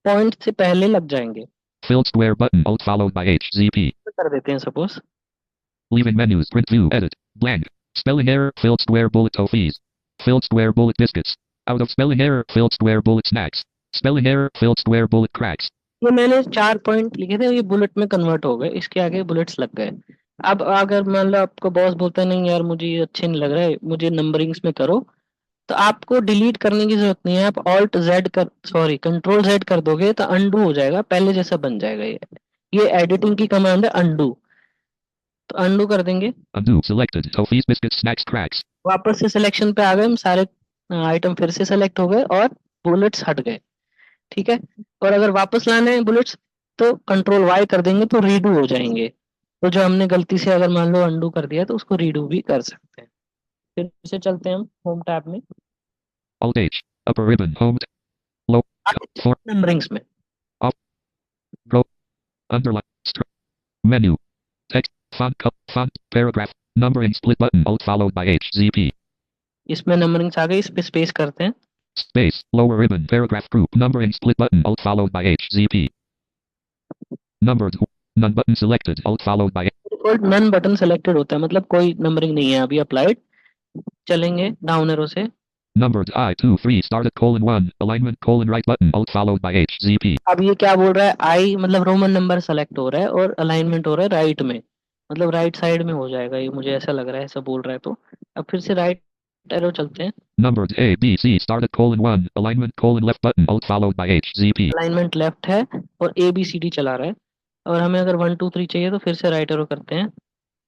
S6: पॉइंट से पहले लग जाएंगे।
S7: filled square button Alt followed by H ZP.
S6: कर देते हैं suppose,
S7: Leaving menus print view edit blank spelling error filled square bullet toffees filled square bullet biscuits out of spelling error filled square bullet snacks spelling error filled square bullet cracks.
S6: ये मैंने 4 point लिखे थे, ये bullet में convert हो गए, इसके आगे बुलेट्स लग गए। अब अगर मान लो आपको बॉस बोलता है नहीं यार मुझे ये अच्छे नहीं लग रहा है, मुझे नंबरिंग्स में करो, तो आपको डिलीट करने की जरूरत नहीं है, आप ऑल्ट जेड कर सॉरी कंट्रोल जेड कर दोगे तो अंडू हो जाएगा, पहले जैसा बन जाएगा। ये एडिटिंग की कमांड है अंडू, तो अंडू कर देंगे।
S7: Undo selected toffees biscuits snacks cracks.
S6: वापस से सिलेक्शन पे आ गए हम, सारे आइटम फिर से सेलेक्ट हो गए और बुलेट्स हट गए, ठीक है। और अगर वापस लाने हैं बुलेट्स तो कंट्रोल वाई कर देंगे तो रीडू हो जाएंगे। तो जो हमने गलती से अगर मान लो अंडू कर दिया तो उसको रीडू भी कर सकते हैं। फिर से चलते हैं हम होम टैब में,
S7: Alt H upper ribbon home low for
S6: numberings में
S7: up row underline menu text font paragraph numbering split button Alt followed by H ZP.
S6: इसमें नंबरिंग्स आ गई, इस पे स्पेस करते हैं।
S7: Space lower ribbon paragraph group numbering split button Alt followed by H ZP. Numbered none button selected Alt followed by
S6: default none button selected होता है, मतलब कोई नंबरिंग नहीं है अभी अप्लाइड। चलेंगे डाउन एरो से,
S7: numbered I 2 3 started :1 alignment :right button Alt followed by H ZP.
S6: अब ये क्या बोल रहा है, आई मतलब रोमन नंबर सेलेक्ट हो रहा है और अलाइनमेंट हो रहा है राइट में, मतलब राइट साइड में हो जाएगा ये, मुझे ऐसा लग रहा है, ऐसा बोल रहा है। तो अब फिर से राइट एरो चलते हैं,
S7: Numbered A B C started :1 alignment :left button Alt followed by H ZP.
S6: Alignment left है और ए बी सी डी चला रहा है। और हमें अगर 1 2 3 चाहिए तो फिर से राइट एरो करते हैं।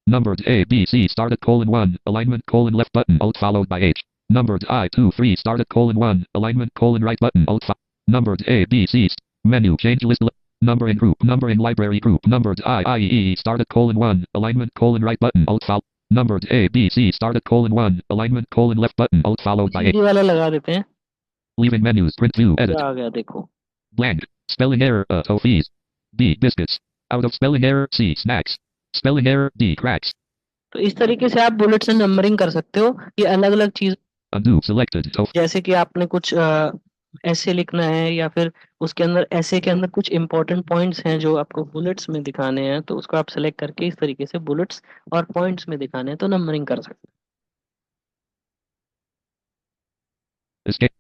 S7: Numbered A B C started :1 alignment :left button Alt followed by H. Numbered I 2 3 started :1 alignment :right button Alt numbered A B C menu change list numbering group numbering library group numbered I E started :1 alignment :right button Alt follow numbered A B C started :1 alignment :left button Alt followed by
S6: CD
S7: H.
S6: वाला लगा देते हैं,
S7: Leaving menus print view edit
S6: क्या आ गया देखो,
S7: blank spelling error toffees B biscuits out of spelling error C snacks spelling error D cracks.
S6: तो इस तरीके से आप बुलेट से नंबरिंग कर सकते हो। ये अलग अलग चीज,
S7: Undo selected
S6: जैसे कि आपने कुछ ऐसे लिखना है या फिर उसके अंदर ऐसे के अंदर कुछ इंपॉर्टेंट पॉइंट्स हैं जो आपको बुलेट्स में दिखाने हैं, तो उसको आप सेलेक्ट करके इस तरीके से बुलेट्स और पॉइंट्स में दिखाने हैं तो नंबरिंग कर सकते
S7: escape
S6: हैं।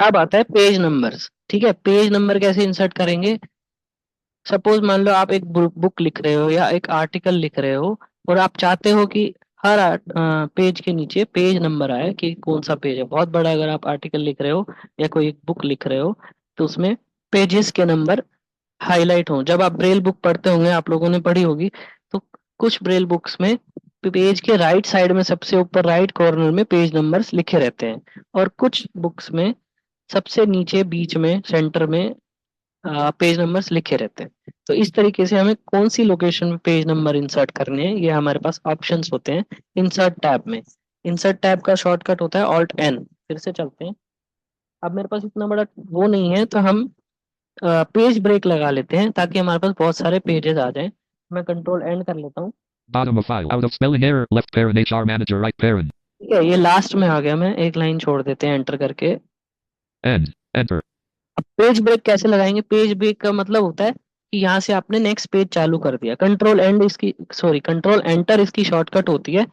S6: अब आता है पेज नंबर्स, ठीक है। पेज नंबर कैसे इंसर्ट करेंगे, सपोज मान लो आप एक बुक लिख रहे हो या एक आर्टिकल लिख रहे हो और आप चाहते हो कि हर पेज के नीचे पेज नंबर आए कि कौन सा पेज है। बहुत बड़ा अगर आप आर्टिकल लिख रहे हो या कोई एक बुक लिख रहे हो तो उसमें पेजेस के नंबर हाईलाइट हो। जब आप ब्रेल बुक पढ़ते होंगे, आप लोगों ने पढ़ी होगी, तो कुछ ब्रेल बुक्स में पेज के राइट साइड में सबसे ऊपर राइट कॉर्नर में पेज नंबर्स लिखे रहते हैं और कुछ बुक्स में सबसे नीचे बीच में सेंटर में पेज नंबर्स लिखे रहते हैं। तो इस तरीके से हमें कौन सी लोकेशन में पेज नंबर इंसर्ट करने हैं, ये हमारे पास ऑप्शंस होते हैं इंसर्ट टैब में। इंसर्ट टैब का शॉर्टकट होता है ऑल्ट एन। फिर से चलते हैं, अब मेरे पास इतना बड़ा वो नहीं है तो हम पेज ब्रेक लगा लेते हैं ताकि हमारे पास बहुत सारे पेजेस आ जाएं। मैं कंट्रोल एंड कर लेता हूँ,
S7: bottom of file out of spelling error left parent HR manager right parent
S6: ठीक है। ये लास्ट में आ गया, मैं एक लाइन छोड़ देते हैं एंटर करके।
S7: end enter
S6: अब पेज ब्रेक कैसे लगाएंगे, पेज ब्रेक का मतलब होता है कि यहाँ से आपने नेक्स्ट पेज चालू कर दिया। कंट्रोल एंड इसकी कंट्रोल एंटर इसकी शॉर्टकट होती है,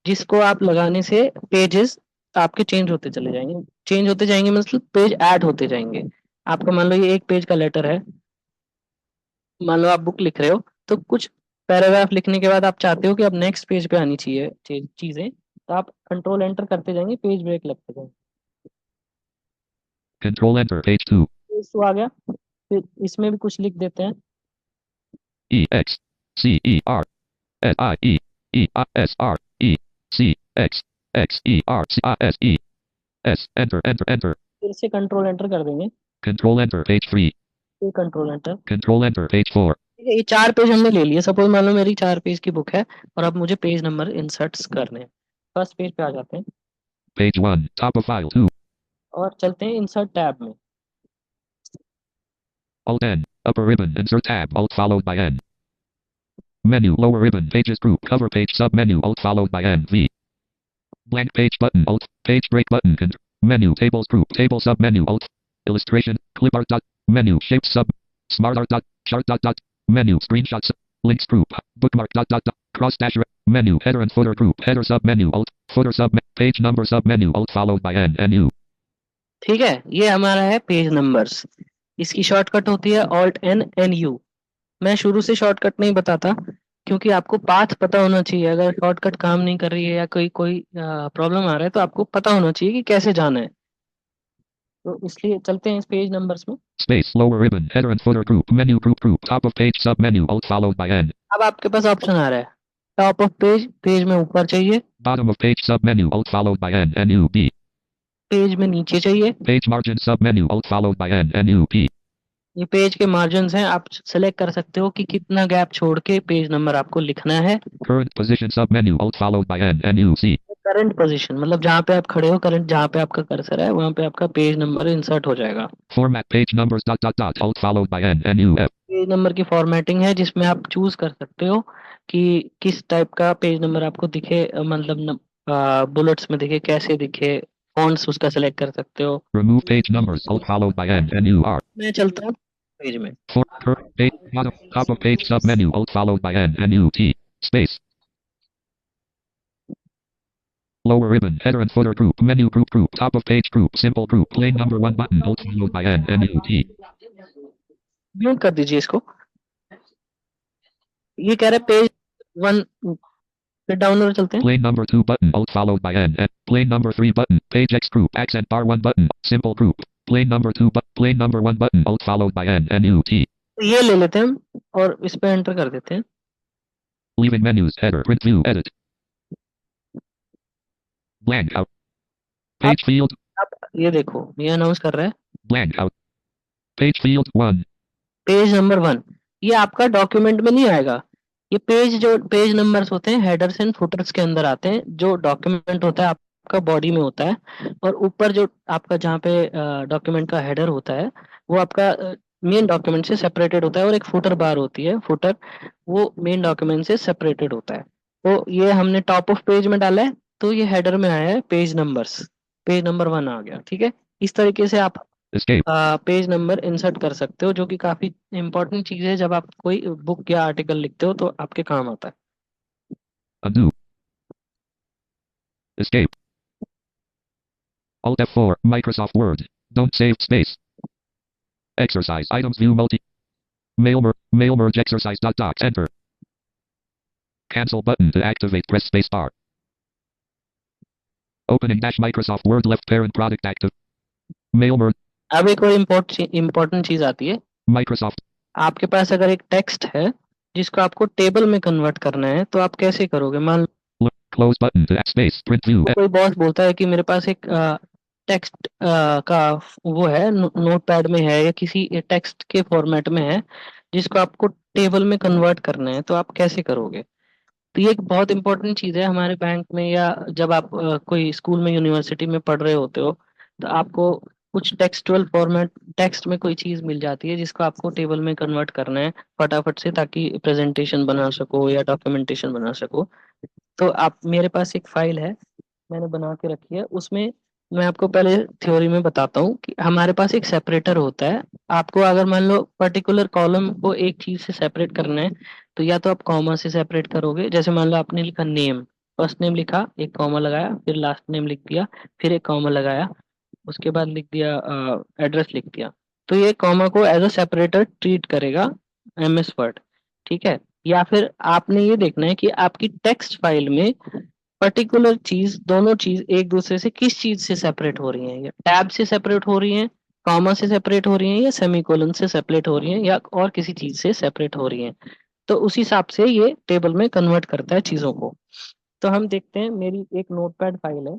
S6: जिसको आप लगाने से पेजेस आपके चेंज होते चले जाएंगे। चेंज होते जाएंगे मतलब पेज ऐड होते जाएंगे। आपका मान लो ये एक पेज का लेटर है, मान लो आप बुक लिख रहे हो तो कुछ पैराग्राफ लिखने के बाद आप चाहते हो कि अब नेक्स्ट पेज पे आनी चाहिए चीजें, तो आप कंट्रोल एंटर करते जाएंगे, पेज ब्रेक लगते जाएंगे।
S7: control enter page 2
S6: पेज 2 आ गया, फिर इसमें भी कुछ लिख देते हैं।
S7: E X C E R S I E E I S R E C X X E R C I S E S enter enter enter
S6: फिर से कंट्रोल एंटर कर देंगे,
S7: control enter page 3
S6: फिर control enter,
S7: control enter page 4
S6: ठीक है। ये 4 page हमने ले लिए। सपोज मान लो मेरी 4 पेज की बुक है और अब मुझे पेज नंबर इंसर्ट्स करने हैं। फर्स्ट पेज पे आ जाते हैं,
S7: Page 1. Top of file 2.
S6: और चलते हैं इंसर्ट टैब में।
S7: Alt N. Upper ribbon. Insert tab. Alt followed by N. Menu. Lower ribbon. Pages group. Cover page submenu. Alt followed by N. V. Blank page button. Alt. Page break button. Menu. Tables group. Table submenu. Alt. Illustration. Clip art dot. Menu. Shape sub. Smart art dot. Chart dot dot. Menu. Screenshots. Links group. Bookmark dot dot dot. Cross dash. Menu. Header and footer group. Header submenu. Alt. Footer sub. Page number submenu. Alt followed by N. NU.
S6: ठीक है, ये हमारा है page numbers. इसकी shortcut होती है alt N N you. मैं शुरू से शॉर्टकट नहीं बताता क्योंकि आपको पाथ पता होना चाहिए। अगर शॉर्टकट काम नहीं कर रही है या कोई प्रॉब्लम आ रहा है तो आपको पता होना चाहिए कि कैसे जाना है। तो इसलिए चलते हैं इस पेज नंबर्स में।
S7: Space. Lower ribbon. Header and footer group. Menu group group. Top of page submenu. Alt followed by N.
S6: अब आपके पास ऑप्शन आ रहा है टॉप ऑफ पेज, पेज में ऊपर चाहिए,
S7: Bottom of page submenu. Alt followed by N. NU. B.
S6: Page में नीचे चाहिए।
S7: Page margin submenu. Alt followed by N. NU. P.
S6: ये पेज के मार्जिन हैं, आप सेलेक्ट कर सकते हो कि कितना गैप छोड़ के पेज नंबर आपको लिखना है।
S7: Current position submenu. Alt followed by N. NU. C.
S6: Current position मतलब जहाँ पे आप खड़े हो, करंट जहाँ पे आपका कर्सर है वहाँ पे आपका पेज नंबर इंसर्ट हो जाएगा।
S7: Format page numbers dot dot dot. Alt followed by N. NU. F.
S6: Page number की फॉर्मेटिंग है जिसमें आप चूज कर सकते हो कि किस टाइप का पेज नंबर आपको दिखे, मतलब बुलेट्स में दिखे, कैसे दिखे, फॉन्ट्स उसका सेलेक्ट कर सकते हो।
S7: Remove page numbers. Alt followed by N. NU. R.
S6: मैं चलता हूँ पेज में।
S7: For current page bottom top of page submenu. Alt followed by N. NU. T. Space. Lower ribbon. Header and footer group. Menu group group. Top of page group. Simple group. Plain number 1 button. Alt followed by N. NU. T.
S6: Mute कर दीजिए इसको। ये कह रहा है page 1 पे down चलते हैं।
S7: Plain number 2 button. Alt followed by N. N. Plain number 3 button. Page X group. Accent bar 1 button. Simple group. Plain number 2 but plain number 1 button. Alt followed by N. NU. T.
S6: ये ले लेते हैं हम और इस पे enter कर देते हैं।
S7: Leaving menus. Header. Print view. Edit. Blank out. Page field.
S6: अब ये देखो ये अनाउंस कर रहा है
S7: Blank out. Page field 1.
S6: Page number 1। ये आपका डॉक्यूमेंट में नहीं आएगा। ये जो पेज नंबर्स होते हैं हेडर्स एंड फुटर्स के अंदर आते हैं। जो डॉक्यूमेंट होता है आपका बॉडी में होता है और ऊपर जो आपका जहाँ पे डॉक्यूमेंट का हेडर होता है वो आपका मेन डॉक्यूमेंट से सेपरेटेड होता है और एक फुटर बार होती है, फुटर वो मेन डॉक्यूमेंट से सेपरेटेड होता है। तो ये हमने टॉप ऑफ पेज में डाला है तो ये हेडर में आया है पेज नंबर्स, पेज नंबर 1 आ गया। ठीक है, इस तरीके से आप
S7: Escape.
S6: पेज नंबर इंसर्ट कर सकते हो जो कि काफी इंपॉर्टेंट चीज है। जब आप कोई बुक या आर्टिकल लिखते हो तो आपके काम आता है।
S7: Undo. Escape. Alt F4. Microsoft Word. Don't save space. Exercise items view multi. Mail merge exercise dot docs. Enter. Cancel button to activate. Press space bar. Opening dash Microsoft Word left parent product active. Mail merge.
S6: अब एक और important चीज आती है।
S7: Microsoft.
S6: आपके पास अगर एक text है जिसको आपको टेबल में कन्वर्ट करना है तो आप कैसे करोगे? मान लो
S7: Close button to add space. Print view.
S6: कोई बॉस बोलता है कि मेरे पास एक टेक्स्ट का वो है, नोटपैड में है या किसी टेक्स्ट के फॉर्मेट में है जिसको आपको टेबल में कन्वर्ट करना है, तो आप कैसे करोगे? तो ये एक बहुत इंपॉर्टेंट चीज है हमारे बैंक में या जब आप कोई स्कूल में यूनिवर्सिटी में पढ़ रहे होते हो तो आपको कुछ टेक्सटुअल फॉर्मेट, टेक्स्ट में कोई चीज मिल जाती है जिसको आपको टेबल में कन्वर्ट करना है फटाफट से ताकि प्रेजेंटेशन बना सको या डॉक्यूमेंटेशन बना सको। तो आप मेरे पास एक फाइल है मैंने बना के रखी है, उसमें मैं आपको पहले थ्योरी में बताता हूँ कि हमारे पास एक सेपरेटर होता है। आपको अगर मान लो पर्टिकुलर कॉलम को एक चीज से सेपरेट करना है तो या तो आप कॉमा से सेपरेट करोगे। जैसे मान लो आपने लिखा नेम, फर्स्ट नेम लिखा, एक कॉमा लगाया, फिर लास्ट नेम लिख दिया, फिर एक कॉमा लगाया, उसके बाद लिख दिया एड्रेस लिख दिया, तो ये कॉमा को एज अ सेपरेटर ट्रीट करेगा MS वर्ड। ठीक है, या फिर आपने ये देखना है कि आपकी टेक्स्ट फाइल में पर्टिकुलर चीज, दोनों चीज एक दूसरे से किस चीज से सेपरेट हो रही हैं, या टैब से सेपरेट हो रही हैं, कॉमा से सेपरेट हो रही हैं, या सेमीकोलन से सेपरेट हो रही हैं, या और किसी चीज से सेपरेट हो रही हैं। तो उस हिसाब से ये टेबल में कन्वर्ट करता है चीजों को। तो हम देखते हैं, मेरी एक नोटपैड फाइल है।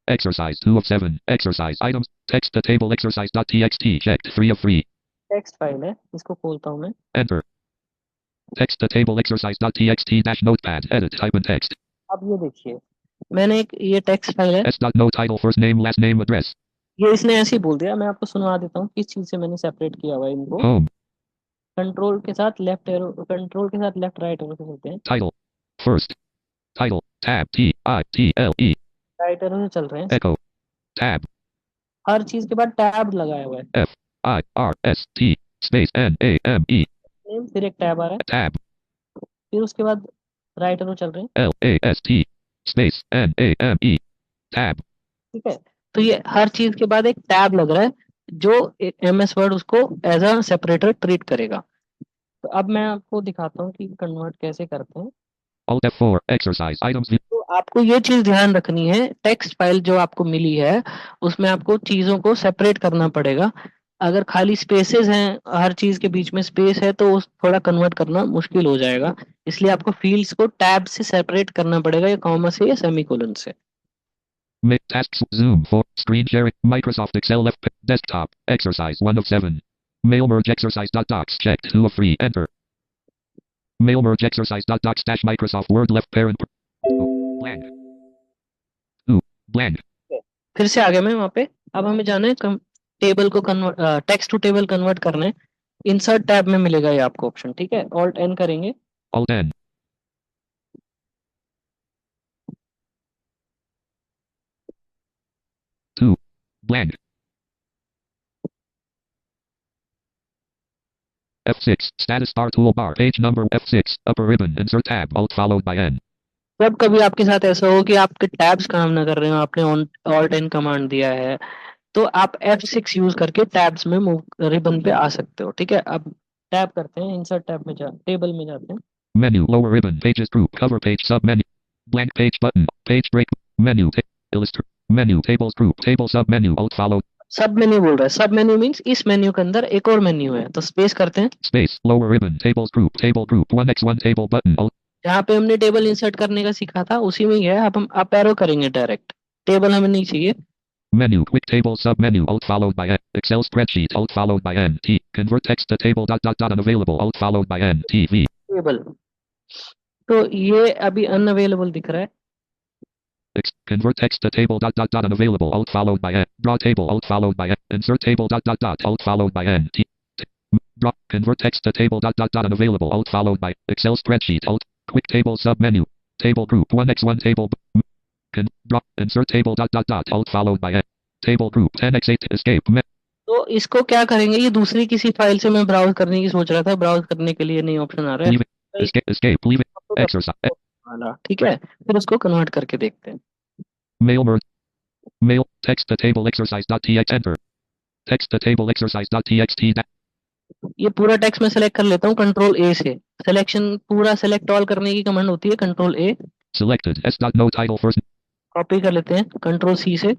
S7: Exercise 2 of 7. Exercise items. Text to table exercise.txt. Checked 3 of 3.
S6: Text file है, इसको खोलता हूँ मैं।
S7: Enter. Text to table exercise.txt dash notepad. Edit type and text.
S6: अब ये देखिए मैंने एक ये टेक्स्ट फाइल है,
S7: S.no title first name last name address.
S6: ये इसने ऐसे ही बोल दिया, मैं आपको सुनवा देता हूँ किस चीज से मैंने सेपरेट किया हुआ है इनको।
S7: Home.
S6: कंट्रोल के साथ लेफ्ट एरो, कंट्रोल के साथ लेफ्ट राइट एरो से चलते हैं।
S7: Title. First. Title. Tab. T-I-T-L-E.
S6: Right arrow से चल रहे हैं,
S7: Echo. Tab.
S6: हर चीज के बाद टैब लगाया हुआ है।
S7: F-I-R-S-T. Space N-A-M-E.
S6: नेम, फिर एक टैब आ रहा है,
S7: Tab.
S6: फिर उसके बाद राइट एरो चल रहे हैं।
S7: L-A-S-T. Space N-A-M-E. Tab.
S6: ठीक है, तो ये हर चीज के बाद एक टैब लग रहा है, जो MS वर्ड उसको एज अ सेपरेटर ट्रीट करेगा। तो अब मैं आपको दिखाता हूँ कि कन्वर्ट कैसे करते हैं।
S7: Alt F4. Exercise items.
S6: तो आपको ये चीज ध्यान रखनी है, टेक्स्ट फाइल जो आपको मिली है उसमें आपको चीजों को सेपरेट करना पड़ेगा। अगर खाली स्पेसेस हैं, हर चीज के बीच में स्पेस है, तो उस थोड़ा कन्वर्ट करना मुश्किल हो जाएगा। इसलिए आपको फील्ड्स को टैब से सेपरेट करना पड़ेगा, या कॉमा से या सेमीकोलन से।
S7: Make tasks. Zoom 4. Screen sharing. Microsoft Excel left. Desktop. Exercise 1 of 7. Mail merge exercise. Docs checked 2 of 3. Enter. Mail merge exercise. Docs dash Microsoft Word left parent. Blank. Blank.
S6: फिर से आ गया मैं वहां पे। अब हमें जाना है टेबल को convert, text to table convert करना है। इंसर्ट टैब में मिलेगा ये आपको ऑप्शन, ठीक है। ऑल्ट एन करेंगे,
S7: Alt N. Two. Blank. F6. Status bar toolbar. Page number F6. Upper ribbon. Insert tab. Alt followed by N.
S6: जब कभी आपके साथ ऐसा हो कि आपके टैब्स काम ना कर रहे हो, आपने ऑल्ट एन कमांड दिया है, तो आप F6 यूज करके टैब्स में मूव, रिबन पे आ सकते हो, ठीक है। अब टैब करते हैं, इंसर्ट टैब में टेबल में जाते हैं।
S7: Menu. Lower ribbon. Pages group. Cover page. Sub menu. Blank page button. Page break. Menu. Illustrate. Menu. Tables group. Table sub menu. Alt followed.
S6: सब मेन्यू बोल रहा है, सब मेन्यू मीन्स इस मेन्यू के अंदर एक और मेन्यू है, तो स्पेस करते हैं।
S7: Space. Lower ribbon. Tables group. Table group. 1x1 table button. Alt.
S6: जहाँ पे हमने टेबल इंसर्ट करने का सीखा था उसी में ही है। अब हम अप एरो करेंगे डायरेक्ट, टेबल हमें नहीं चाहिए।
S7: Menu. Quick table sub menu. Alt followed by N. Excel spreadsheet. Alt followed by N. T. Convert text to table. Unavailable. Alt followed by N. T. V.
S6: Table, तो ये अभी unavailable दिख रहा है।
S7: Convert text to table. Unavailable. Alt followed by N. Draw table. Alt followed by N. Insert table. Alt followed by N. T. Draw. Convert text to table. Unavailable. Alt followed by Excel spreadsheet. Alt. Quick table sub menu. Table group. 1x1 table. Draw. Insert table. Alt followed by N. Table group. 10x8. Escape.
S6: तो इसको क्या करेंगे, ये दूसरी किसी file से मैं browse करने की सोच रहा था, ब्राउज करने के लिए नई ऑप्शन आ रहा है।
S7: Leave it. Escape. Leave it. Exercise.
S6: वाला, ठीक है, फिर उसको कन्वर्ट करके देखते हैं।
S7: Mail merge. Mail. Text to table exercise.txt. Enter. Text to table exercise.txt.
S6: ये पूरा टेक्स्ट में सेलेक्ट कर लेता हूँ कंट्रोल ए से। सिलेक्शन पूरा सेलेक्ट ऑल करने की कमांड होती है कंट्रोल ए।
S7: Selected. S.no title first.
S6: Copy कर लेते हैं कंट्रोल सी से,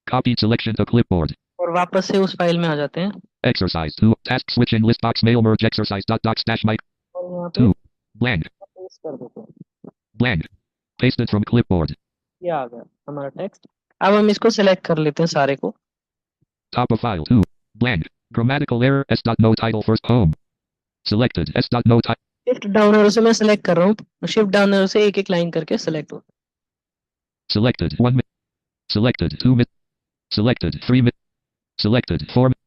S7: Copied selection to clipboard.
S6: और वापस से उस फाइल में आ जाते हैं।
S7: Exercise 2. Task switching list box. Mail merge exercise. Docs dash mic.
S6: और यहाँ पे
S7: 2. Blank.
S6: पेस्ट कर देते हैं।
S7: Blank. Pasted from clipboard.
S6: ये आ गया हमारा टेक्स्ट। अब हम इसको सेलेक्ट कर लेते हैं सारे को।
S7: Top of file 2. Blank. Grammatical error. S.no title first. Home. Selected. S.no title.
S6: Shift down arrow से मैं सेलेक्ट कर रहा हूँ, शिफ्ट डाउन एरो से एक एक लाइन करके सेलेक्ट हो।
S7: Selected 1 minute. Selected 2 minute. Selected 3 minute. Selected 4 minute.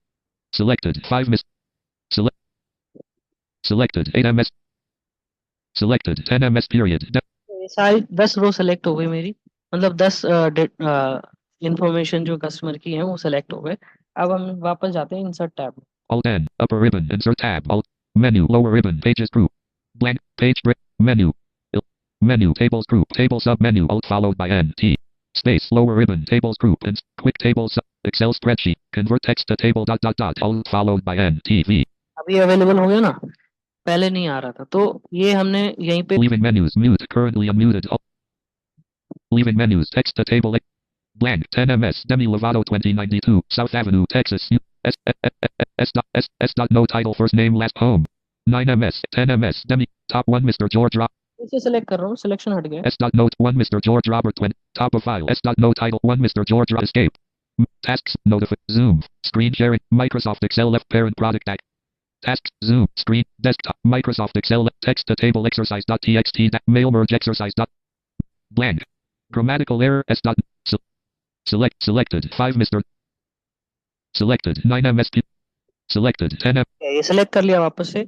S7: Selected 5 minute. Select. Selected 8 ms. Selected 10 ms period.
S6: ये सारी 10 रो सेलेक्ट हो गई मेरी, मतलब 10 इंफॉर्मेशन जो कस्टमर की है वो सेलेक्ट हो गए। अब हम वापस जाते हैं insert tab.
S7: Alt N. Upper ribbon. Insert tab. Alt. Menu. Lower ribbon. Pages group. Blank. Page break. Menu. Menu. Tables group. Table sub menu. Alt followed by N. T. Space. Lower ribbon. Tables group. And quick table sub. Excel spreadsheet. Convert text to table. Alt followed by N. T. V.
S6: अभी available हो गया ना, पहले नहीं आ रहा था, तो ये हमने यहीं पे।
S7: Leaving menus. Mute. Currently unmuted. Leaving menus. Text to table. Blank. 10 ms. Demi Lovato 2092. South Avenue, Texas. S.no title first name last home. 9 ms. 10 ms. Demi. Top 1 Mr. George Rob.
S6: इसे सेलेक्ट कर रहा हूँ, selection हट गया।
S7: S.no 1 Mr. George Robert 20. Top of file. S.no title 1 Mr. George Escape. Tasks. Notify. Zoom. Screen sharing. Microsoft Excel left parent product act. Tasks. Zoom. Screen. Desktop. Microsoft Excel. Text to table exercise.txt. Mail merge exercise. Blank. Grammatical error S dot selected 5 Mr. Selected 9 MSP. Selected 10 M.
S6: ये select कर लिया वापस से,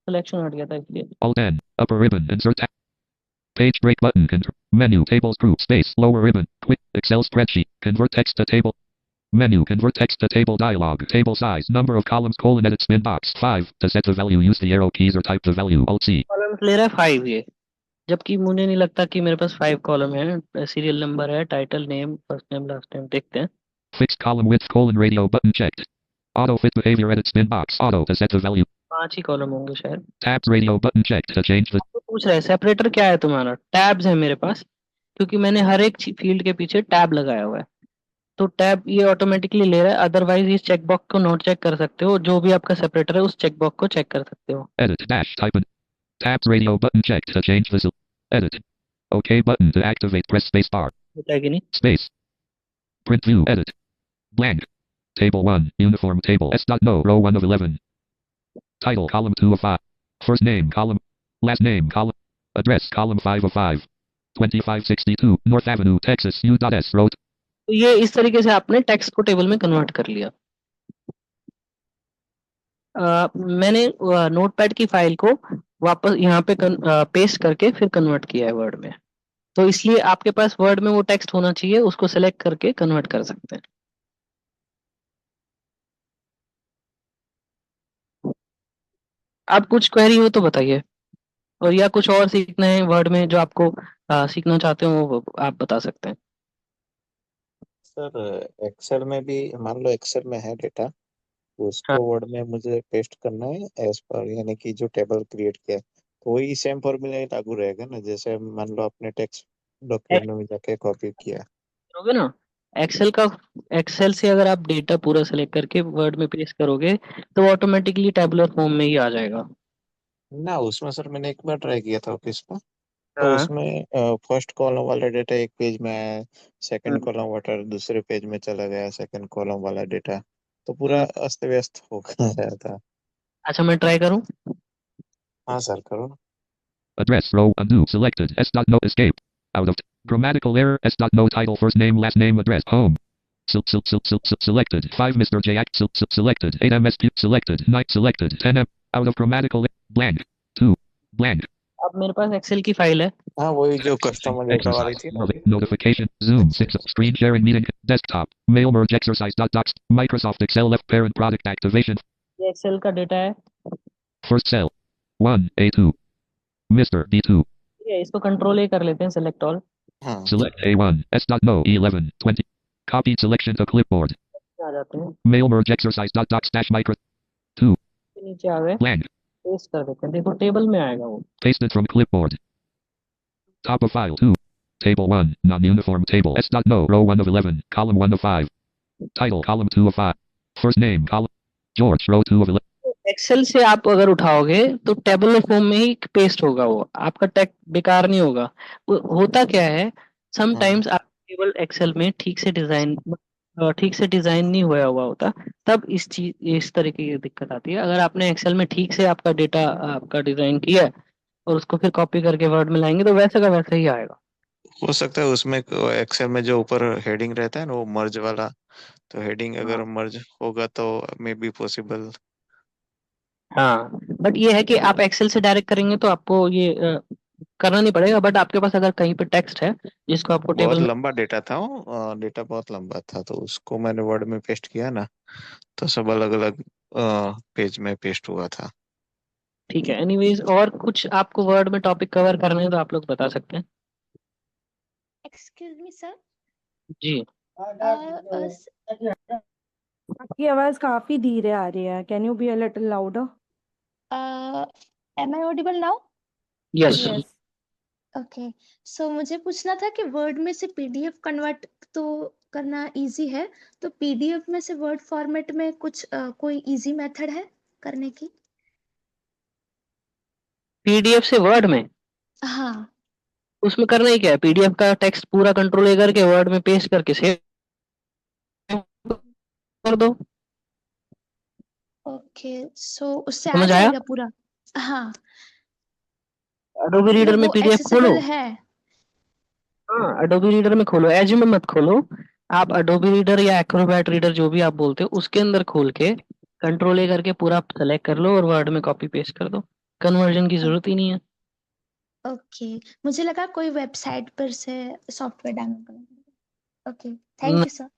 S6: selection हट गया था इसलिए।
S7: Alt N upper ribbon insert tab. Page break button menu tables group space lower ribbon quick Excel spreadsheet convert text to table. Menu convert text to table dialog table size number of columns colon edit spin box 5 to set the value use the arrow keys or type the value Alt C.
S6: Columns ले रहा है 5 ये, जबकि मुझे नहीं लगता कि मेरे पास 5 कॉलम है। सीरियल नंबर है, title name, first name, last name, देखते हैं।
S7: Fixed column width colon radio button checked. Auto fit behavior edit spin box auto to set the value.
S6: 5 he column होंगे शायद।
S7: Tabs radio button checked to change the.
S6: आपको पूछ रहा है separator क्या है तुम्हारा? टैब्स है मेरे पास, क्योंकि मैंने हर एक फील्ड के पीछे टैब लगाया हुआ है, तो टैब ये ऑटोमेटिकली ले रहा है। अदरवाइज इस चेकबॉक्स को नोट चेक कर सकते हो, जो भी आपका सेपरेटर है उस चेकबॉक्स को चेक कर सकते हो।
S7: Edit dash type in. Tabs radio button checked to change the. Edit. OK button to activate press space bar.
S6: होता है कि नहीं?
S7: Space. Print view edit. Blank. Table 1 uniform table S dot no row 1 of 11. Title column 2 of 5. First name column. Last name column. Address column 5 of 5. 2562 North Avenue Texas U.S road.
S6: तो ये इस तरीके से आपने टेक्स्ट को table में convert कर लिया। मैंने नोटपैड की फाइल को वापस यहाँ पे पेस्ट करके फिर कन्वर्ट किया है वर्ड में, तो इसलिए आपके पास वर्ड में वो टेक्स्ट होना चाहिए, उसको सेलेक्ट करके कन्वर्ट कर सकते हैं। अब कुछ क्वेरी हो तो बताइए, और या कुछ और सीखना है वर्ड में जो आपको सीखना चाहते हो वो आप बता सकते हैं।
S8: सर एक्सेल में भी मान लो एक्सेल में है डेटा, उसको वर्ड में मुझे पेस्ट करना है एज पर, यानी कि जो टेबल क्रिएट किया है तो वही सेम फॉर्मूला लागू रहेगा ना, जैसे मान लो आपने टेक्स्ट डॉक्यूमेंट में जाके कॉपी किया
S6: करोगे ना एक्सेल से, अगर आप डेटा पूरा सेलेक्ट करके वर्ड में पेस्ट करोगे तो ऑटोमेटिकली टेबुलर फॉर्म में ही आ जाएगा
S8: ना। उसमें सर मैंने एक बार ट्राई किया था ऑफिस में, तो उसमें फर्स्ट कॉलम वाला डेटा एक पेज में आया, सेकंड कॉलम वाटर दूसरे पेज में चला गया, सेकंड कॉलम वाला डेटा तो पूरा अस्त व्यस्त हो गया था।
S6: अच्छा मैं ट्राई करूं?
S8: हाँ सर करो।
S7: Address row undo selected S dot no escape out of grammatical error S dot no title first name last name address home selected 5 Mr. J act selected 8 MSP selected 9 selected 10 M out of grammatical blank 2 blank.
S6: अब मेरे पास Excel की file है।
S8: हाँ वही जो customer data वाली थी ना।
S7: Notification Zoom 6 screen sharing meeting desktop mail merge exercise docs Microsoft Excel left parent product activation.
S6: ये एक्सेल का डेटा है।
S7: First cell 1 A2 Mr. D2.
S6: ये इसको कंट्रोल ए कर लेते हैं, select all.
S7: Select A1 S dot no 11 20 copied selection to clipboard.
S6: आ जाते हैं।
S7: Mail merge exercise docs dash micro 2
S6: नीचे आ गए,
S7: blank.
S6: पेस्ट कर देते हैं, देखो टेबल में आएगा वो।
S7: Pasted from clipboard. Top of file 2. Table 1 non-uniform table S dot no row 1 of 11 column 1 of 5. Title column 2 of 5. First name column George row 2 of 11.
S6: Excel से आप अगर उठाओगे तो टेबल फॉर्म में ही पेस्ट होगा वो, आपका टेक्स्ट बेकार नहीं होगा। होता क्या है, समटाइम्स आप टेबल एक्सेल में ठीक से डिजाइन नहीं हुआ होता, तब इस तरीके की दिक्कत आती है। अगर आपने एक्सेल में ठीक से आपका डेटा आपका डिजाइन किया है और उसको फिर कॉपी करके वर्ड में लाएंगे तो वैसे का वैसा ही आएगा।
S8: हो सकता है उसमें एक्सेल में जो ऊपर हेडिंग रहता है ना वो मर्ज वाला, तो हेडिंग अगर मर्ज होगा तो मे बी पॉसिबल।
S6: हाँ बट ये है कि आप एक्सेल से डायरेक्ट करेंगे तो आपको ये करना नहीं पड़ेगा, बट आपके पास अगर कहीं पे टेक्स्ट है जिसको आपको
S8: बहुत
S6: टेबल
S8: लंबा डेटा था वो, डेटा बहुत लंबा था तो उसको मैंने वर्ड में पेस्ट किया ना, तो सब अलग अलग पेज में पेस्ट हुआ था।
S6: ठीक है। एनीवेज और कुछ आपको वर्ड में टॉपिक कवर करने हैं तो आप लोग बता सकते हैं।
S11: Excuse me sir.
S6: जी
S1: आपकी आवाज काफी धीरे आ रही है, can you be a little louder?
S11: Am I audible now?
S6: Yes.
S11: Okay, so मुझे पूछना था कि वर्ड में से पीडीएफ कन्वर्ट तो करना इजी है, तो पीडीएफ में से वर्ड फॉर्मेट में कुछ कोई इजी मेथड है करने की?
S6: पीडीएफ से वर्ड में?
S11: हाँ।
S6: उसमें करना ही क्या है, पीडीएफ का टेक्स्ट पूरा कंट्रोल ए करके वर्ड में पेस्ट करके सेव कर दो।
S11: ओके, सो उससे आ
S6: समझ आया?
S11: जाएगा पूरा? हाँ
S6: एडोबी रीडर में
S11: वो
S6: पीडीएफ खोलो।
S11: accessible है।
S6: हाँ, अडोबी रीडर में खोलो, एज में मत खोलो। आप अडोबी रीडर या एक्रोबैट रीडर जो भी आप बोलते हो उसके अंदर खोल के कंट्रोल ए करके पूरा सेलेक्ट कर लो और वर्ड में कॉपी पेस्ट कर दो। कन्वर्जन की जरूरत ही नहीं है।
S11: ओके, मुझे लगा कोई वेबसाइट पर से सॉफ्टवेयर डाउनलोड करना पड़ेगा। ओके, थैंक
S6: न-
S11: यू सर।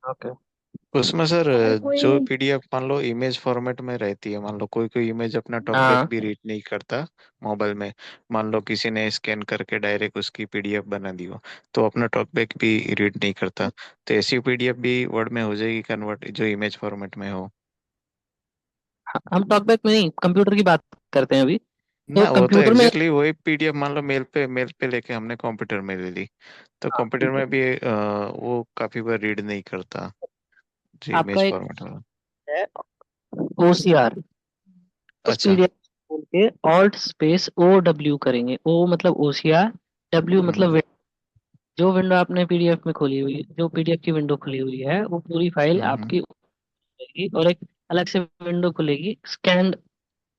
S6: ओके।
S8: उसमें सर
S1: और
S8: जो
S1: कोई
S8: पीडीएफ मान लो इमेज फॉर्मेट में रहती है, मान लो कोई कोई इमेज अपना टॉकबैक
S6: हाँ
S8: भी रीड नहीं करता मोबाइल में, मान लो किसी ने स्कैन करके डायरेक्ट उसकी पीडीएफ बना दी हो, तो अपना टॉकबैक भी रीड नहीं करता, तो ऐसी पीडीएफ भी वर्ड में हो जाएगी कन्वर्ट, जो इमेज फॉर्मेट में हो।
S6: हम टॉकबैक में नहीं, कंप्यूटर की बात करते हैं अभी। तो
S8: ना वो तो
S6: कंप्यूटर में
S8: एग्जैक्टली वही पीडीएफ मान लो मेल पे लेके हमने कंप्यूटर में ले ली, तो
S6: हाँ,
S8: कंप्यूटर
S6: ठीक है।
S8: में भी वो काफी बार रीड नहीं करता जी
S6: आपका
S8: इमेज
S6: एक
S8: फॉर्मेट में।
S6: है OCR, उस
S8: अच्छा।
S6: पीडीएफ खोल के ऑल्ट स्पेस OW करेंगे। ओ मतलब OCR, W मतलब
S8: हम्म
S6: जो विंडो आपने पीडीएफ में खोली हुई है, जो पीडीएफ की विंडो खुली हुई है वो पूरी फाइल
S8: हम्म
S6: आपकी खुलेगी और एक अलग से विंडो खुलेगी स्कैंड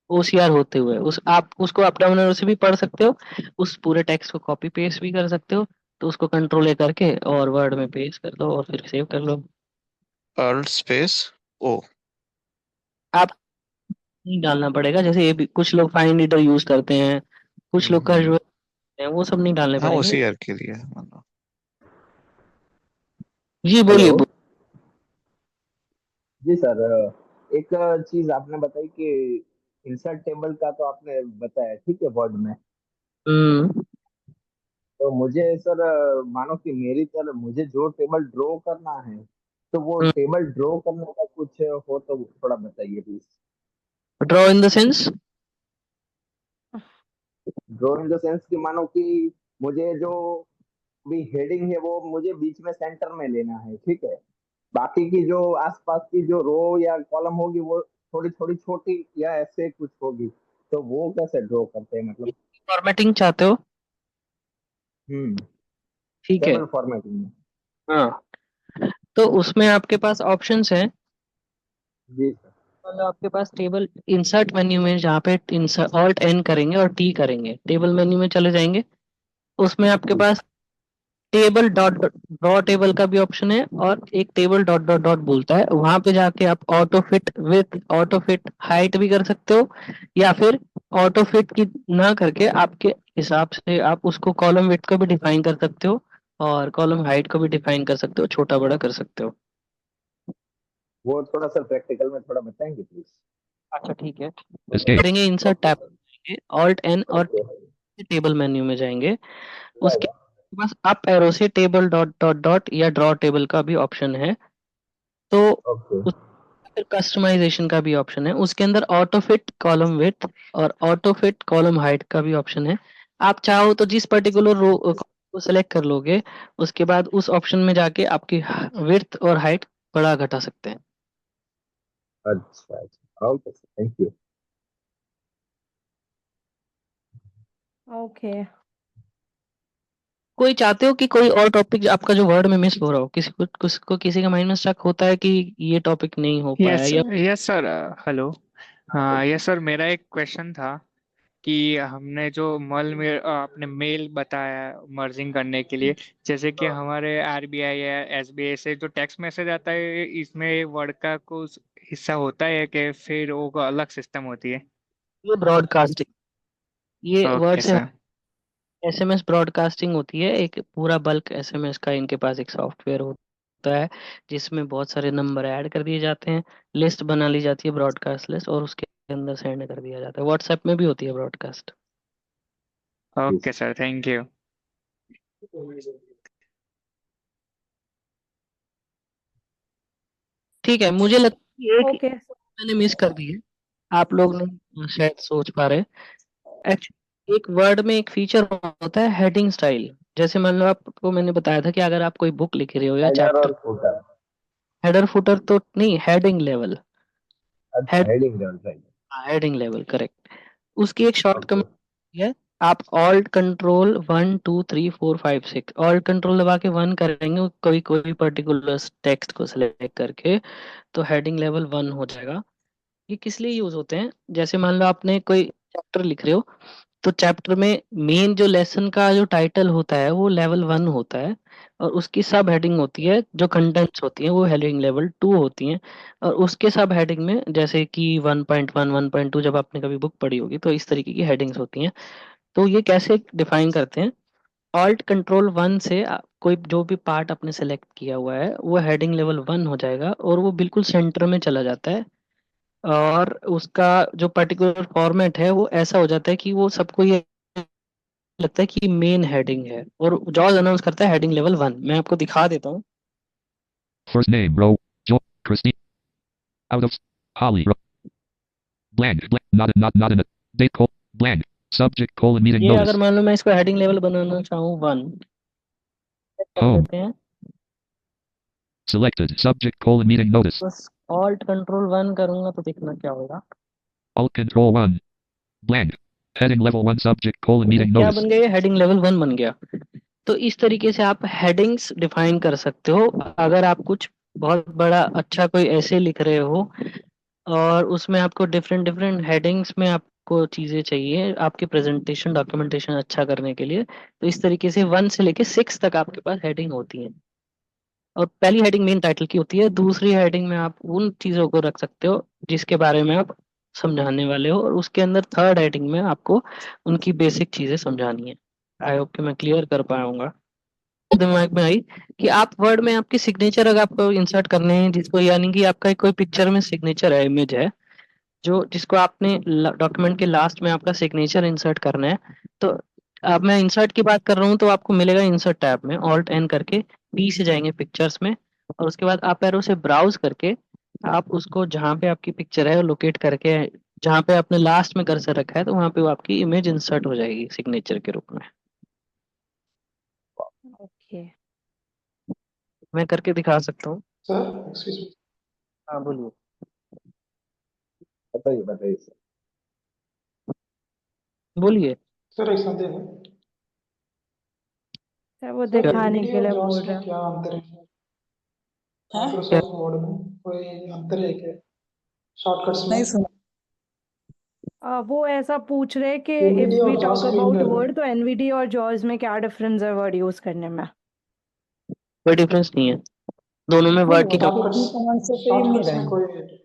S6: OCR होते हुए। उस आप उसको अप डाउन एरो से भी पढ़ सकते हो, उस पूरे टेक्स्ट को कॉपी पेस्ट भी कर सकते हो। तो उसको कंट्रोल ए करके और वर्ड में पेस्ट कर दो और फिर सेव कर लो।
S8: अल्ट स्पेस ओ।
S6: आप नहीं डालना पड़ेगा, जैसे ये भी कुछ लोग फाइंड रीडर यूज करते हैं, कुछ लोग
S8: हम्म।
S6: कैजुअल हैं, वो सब नहीं डालने
S8: हाँ
S6: पड़ेंगे।
S8: OCR के लिए मान लो।
S6: जी
S12: हेलो।
S6: बोलिए
S12: जी सर, एक चीज आपने बताई कि इंसर्ट टेबल का तो आपने बताया, ठीक है, वर्ड में।
S6: हम्म।
S12: तो मुझे सर, मानो कि मेरी तरह मुझे जो टेबल ड्रॉ करना है, तो वो टेबल ड्रॉ करने का कुछ हो तो थोड़ा बताइए please.
S6: Draw in the sense.
S12: Draw in the sense कि मानो कि मुझे जो भी हेडिंग है वो मुझे बीच में सेंटर में लेना है, ठीक है। बाकी की जो आसपास की जो रो या कॉलम होगी वो थोड़ी थोड़ी छोटी या ऐसे कुछ होगी, तो वो कैसे ड्रॉ करते हैं मतलब।
S6: फॉर्मेटिंग चाहते हो?
S12: हम्म।
S6: ठीक है।
S12: टेबल फॉर्मेटिंग में।
S6: हाँ, तो उसमें आपके पास ऑप्शंस हैं।
S12: जी सर।
S6: मतलब आपके पास टेबल इंसर्ट मेन्यू में जहाँ पे इंसर्ट ऑल्ट एन करेंगे और टी करेंगे, टेबल मेन्यू में चले जाएंगे। उसमें आपके
S12: जी
S6: पास टेबल डॉट ड्रॉ टेबल का भी ऑप्शन है और एक टेबल डॉट डॉट डॉट बोलता है, वहां पे जाके आप auto fit with auto feet height भी कर सकते हो, या फिर ऑटो फिट की ना करके आपके हिसाब से आप उसको कॉलम विड्थ को भी डिफाइन कर सकते हो और कॉलम हाइट को भी डिफाइन कर सकते हो, छोटा बड़ा कर सकते हो।
S12: वो थोड़ा सा प्रैक्टिकल में थोड़ा बताएंगे प्लीज।
S6: अच्छा ठीक है,
S7: Escape.
S6: करेंगे इंसर्ट
S12: ओके
S6: टैब
S12: सर।
S6: करेंगे, ऑल्ट एन और
S12: ओके।
S6: टेबल मेन्यू में जाएंगे। उसके
S12: राइट।
S6: बस अप एरो से टेबल डॉट डॉट डॉट या ड्रॉ टेबल का भी ऑप्शन है। तो
S12: ओके।
S6: उस फिर कस्टमाइजेशन का भी ऑप्शन है, उसके अंदर ऑटो फिट कॉलम विड्थ और ऑटो फिट कॉलम हाइट का भी ऑप्शन है। आप चाहो तो जिस पर्टिकुलर रो को सेलेक्ट कर लोगे, उसके बाद उस ऑप्शन में जाके आपकी विड्थ और हाइट बढ़ा घटा सकते हैं।
S12: अच्छा अच्छा, okay sir, thank you.
S1: Okay.
S6: कोई चाहते हो कि कोई और टॉपिक आपका जो वर्ड में मिस हो रहा हो, किसी का माइंड में स्टक होता है कि ये टॉपिक नहीं हो पाया
S13: यस
S6: या
S13: यस सर। हेलो। हाँ यस सर, मेरा एक क्वेश्चन था कि हमने जो अपने मेल बताया मर्जिंग करने के लिए, जैसे कि हमारे आरबीआई या एसबीआई से जो टेक्स्ट मैसेज आता है, इसमें वर्ड का कुछ हिस्सा होता है कि फिर वो अलग सिस्टम होती है?
S6: ये ब्रॉडकास्टिंग, ये वर्ड
S13: ओके
S6: से
S13: सर।
S6: एसएमएस ब्रॉडकास्टिंग होती है। एक पूरा बल्क एसएमएस का इनके पास एक सॉफ्टवेयर होता है जिसमें बहुत सारे नंबर ऐड कर दिए जाते हैं, लिस्ट बना ली जाती है ब्रॉडकास्ट लिस्ट, और उसके अंदर सेंड कर दिया जाता है। व्हाट्सएप में भी होती है ब्रॉडकास्ट।
S12: जी
S13: okay
S12: sir.
S13: Sir, thank you.
S6: ठीक है, मुझे लगता है एक
S1: ओके।
S6: मैंने मिस कर दी है, आप लोग नहीं शायद सोच पा रहे। एक्चुअली एक वर्ड में एक फीचर होता है हेडिंग स्टाइल। जैसे मान लो आपको मैंने बताया था कि अगर आप कोई बुक लिख रहे हो या
S12: हेडर
S6: चैप्टर,
S12: और फुटर।
S6: हेडर फुटर तो नहीं, हेडिंग लेवल।
S12: अच्छा, heading right.
S6: Heading level correct. उसकी एक शॉर्ट
S12: ओके।
S6: कमेंट है, आप ऑल्ट कंट्रोल 1 2 3 4 5 6 ऑल्ट कंट्रोल दबा के 1 करेंगे कोई कोई पर्टिकुलर टेक्स्ट को सिलेक्ट करके, तो हेडिंग लेवल 1 हो जाएगा। ये किस लिए यूज होते हैं? जैसे मान लो आपने कोई चैप्टर लिख रहे हो, तो चैप्टर में मेन जो लेसन का जो टाइटल होता है वो लेवल 1 होता है, और उसकी सब हेडिंग होती है जो कंटेंट्स होती हैं वो हेडिंग लेवल 2 होती हैं। और उसके सब हेडिंग में जैसे कि 1.1 1.2 जब आपने कभी बुक पढ़ी होगी तो इस तरीके की हेडिंग्स होती हैं। तो ये कैसे डिफाइन करते हैं, ऑल्ट कंट्रोल 1 से कोई जो भी पार्ट आपने सेलेक्ट किया हुआ है वो हेडिंग लेवल 1 हो जाएगा और वो बिल्कुल सेंटर में चला जाता है। और उसका जो पर्टिकुलर फॉर्मेट है वो ऐसा हो जाता है कि वो सबको ये लगता है कि मेन हेडिंग है, और जॉज अनाउंस करता है हेडिंग लेवल 1। मैं आपको दिखा देता हूँ।
S7: First name, row, Joe, Christine, out of, Holly, row, blank, not in a, date, blank, subject, meeting
S6: ये
S7: notice,
S6: अगर मान लो मैं इसको हेडिंग लेवल बनाना चाहूँ 1, कर
S7: home,
S6: देते हैं।
S7: selected, subject, meeting notice,
S6: बस ऑल्ट कंट्रोल 1 करूंगा तो देखना क्या होगा।
S7: alt control 1, blank, heading level 1, subject, meeting
S6: क्या
S7: notice,
S6: बन गया, ये हेडिंग लेवल 1 बन गया। तो इस तरीके से आप हेडिंग्स डिफाइन कर सकते हो। अगर आप कुछ बहुत बड़ा अच्छा कोई ऐसे लिख रहे हो और उसमें आपको डिफरेंट डिफरेंट हेडिंग्स में आपको चीजें चाहिए आपके प्रेजेंटेशन डॉक्यूमेंटेशन अच्छा करने के लिए, तो इस तरीके से 1 से लेके 6 तक आपके पास हेडिंग होती है। और पहली हेडिंग मेन टाइटल की होती है, दूसरी हेडिंग में आप उन चीजों को रख सकते हो जिसके बारे में आप समझाने वाले हो, और उसके अंदर थर्ड हेडिंग में आपको उनकी बेसिक चीजें समझानी है। आई होप कि मैं क्लियर कर पाऊंगा। दिमाग में आई कि आप वर्ड में आपके सिग्नेचर अगर आपको इंसर्ट करने हैं, जिसको यानी कि आपका कोई पिक्चर में सिग्नेचर है, इमेज है, जो जिसको आपने डॉक्यूमेंट के लास्ट में आपका सिग्नेचर इंसर्ट करना है। तो अब मैं इंसर्ट की बात कर रहा हूँ तो आपको मिलेगा इंसर्ट टैब में, ऑल्ट एन करके पी से जाएंगे पिक्चर्स में, और उसके बाद आप एरो से ब्राउज करके आप उसको जहाँ पे आपकी पिक्चर है वो लोकेट करके जहाँ पे आपने लास्ट में कर्सर रखा है तो वहाँ पे वो आपकी इमेज इंसर्ट हो जाएगी सिग्नेचर के रूप में।
S1: ओके।
S6: मैं करके दिखा सकता हूँ।
S14: Sir excuse me.
S6: हाँ बोलिए।
S12: बताइए बताइए सर।
S6: बोलिए।
S14: सर एक संदेह है।
S1: सर वो
S14: सर
S1: दिखाने
S14: एनवीडिया
S1: के
S14: और
S1: लिए
S14: जॉस
S1: बोल
S14: में
S1: रहा
S14: क्या अंतर है?
S3: हैं?
S14: माइक्रोसॉफ्ट वर्ड में कोई अंतर है क्या शॉर्टकट्स में?
S3: नहीं सुना।
S1: वो ऐसा पूछ रहे कि इफ
S14: एनवीडिया
S1: वी
S14: और
S1: टॉक
S14: जॉस के
S1: अबाउट
S14: अंदर
S1: वर्ड तो एनवीडी और जॉज में क्या डिफरेंस है वर्ड यूज करने में?
S6: कोई डिफरेंस नहीं है, दोनों में
S3: नहीं
S6: वर्ड की
S3: वो तो
S14: शॉर्टकट्स
S3: की कमांड से सेम ही
S14: शॉर्टकट्स में
S3: रहेंगे।
S14: कोई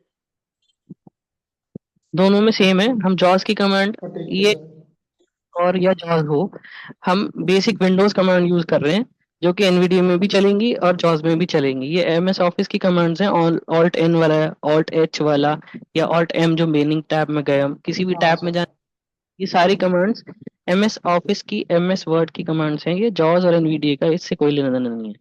S6: दोनों में सेम है। हम जॉस की कमांड
S14: ठीक है
S6: ये
S14: सर।
S6: और या जॉस हो, हम बेसिक विंडोज कमांड यूज कर रहे हैं जो कि एनवीडिया में भी चलेंगी और जॉस में भी चलेंगी। ये एमएस ऑफिस की कमांड्स हैं, ऑल्ट एन वाला, ऑल्ट एच वाला, या ऑल्ट एम जो मेनिंग टैब में गए हम किसी भी
S14: हाँ
S6: टैब में
S14: सर।
S6: जाए, ये सारी कमांड्स एमएस ऑफिस की एमएस वर्ड की कमांड्स हैं। ये जॉस और एनवीडिया का इससे कोई लेना देना नहीं है।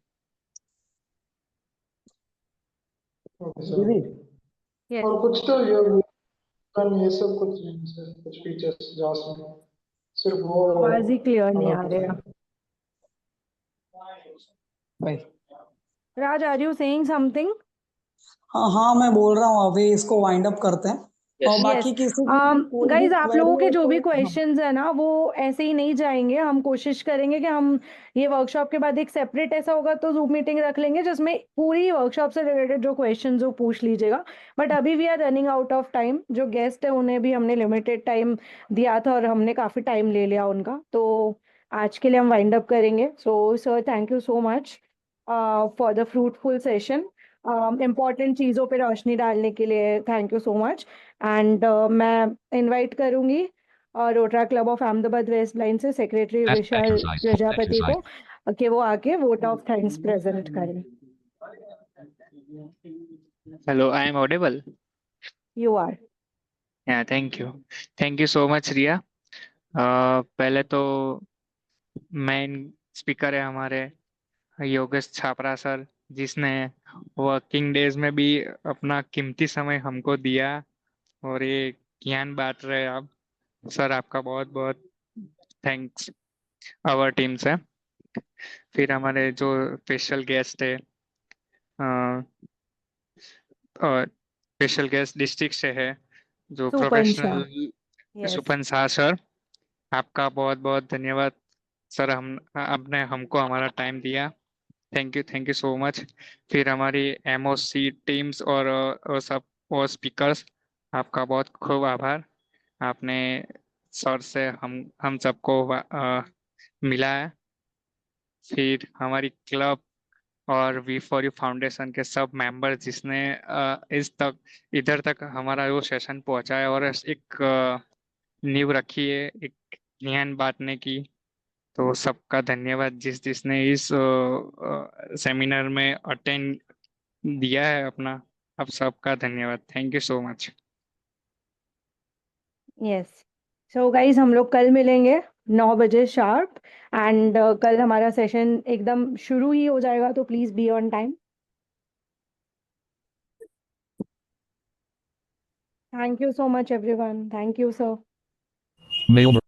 S14: ओके
S3: दीदी
S14: सर।
S1: यस।
S14: और कुछ तो ये सब कुछ नहीं है सर, कुछ फीचर्स जॉस में सिर्फ वो
S1: आवाज ही क्लियर नहीं
S14: अलग
S1: आ
S14: होता
S1: रहा।
S14: है।
S3: भाई।
S1: राज, आर यू सेइंग समथिंग?
S3: हाँ हाँ मैं बोल रहा हूँ अभी इसको वाइंड अप करते हैं और
S6: यस।
S1: यस।
S3: बाकी किसी की कोई भी
S1: गाइज, आप
S3: क्वेरी
S1: लोगों के
S3: हो
S1: जो
S3: तो
S1: भी
S3: हाँ।
S1: क्वेश्चंस है ना वो ऐसे ही नहीं जाएंगे। हम कोशिश करेंगे कि हम ये वर्कशॉप के बाद एक सेपरेट ऐसा होगा तो जूम मीटिंग रख लेंगे जिसमें पूरी वर्कशॉप से रिलेटेड जो क्वेश्चंस हो पूछ लीजिएगा। बट अभी we are running out of time. जो गेस्ट है उन्हें भी हमने लिमिटेड टाइम दिया था और हमने काफ़ी टाइम ले लिया उनका, तो आज के लिए हम वाइंड अप करेंगे। So sir, thank you so much for the fruitful session. Important चीज़ों पे रोशनी डालने के लिए thank you so much. And मैं इनवाइट करूंगी Rotaract club of Ahmedabad west line से सेक्रेटरी विशाल प्रजापति को कि वो आके वोट ऑफ थैंक्स प्रेजेंट करें।
S13: Hello, I am audible?
S1: You are.
S13: Yeah thank you so much Riya. पहले तो मेन स्पीकर है हमारे योगेश छापरा सर, जिसने वर्किंग डेज में भी अपना कीमती समय हमको दिया और ये ज्ञान बांट रहे हैं आप। सर आपका बहुत बहुत थैंक्स आवर टीम से। फिर हमारे जो स्पेशल गेस्ट है, स्पेशल गेस्ट डिस्ट्रिक्ट से है जो
S1: Supan Shah.
S13: Professional,
S1: yes.
S13: Supan Shah sir, आपका बहुत बहुत धन्यवाद सर। हम आपने हमको हमारा टाइम दिया, थैंक यू सो मच। फिर हमारी एमओसी टीम्स और सब और स्पीकर्स, आपका बहुत खूब आभार। आपने सर से हम सबको मिला है। फिर हमारी क्लब और V4U फाउंडेशन के सब मेंबर जिसने इधर तक हमारा वो सेशन पहुंचाया और एक नींव रखी है एक ज्ञान बांटने की। तो सबका धन्यवाद जिसने इस सेमिनार में अटेंड दिया है अपना। आप सबका धन्यवाद। Thank you so much.
S1: Yes, so guys हम लोग कल मिलेंगे 9 बजे शार्प, एंड कल हमारा सेशन एकदम शुरू ही हो जाएगा, तो please be on time. Thank you so much everyone. Thank you sir.
S7: Mail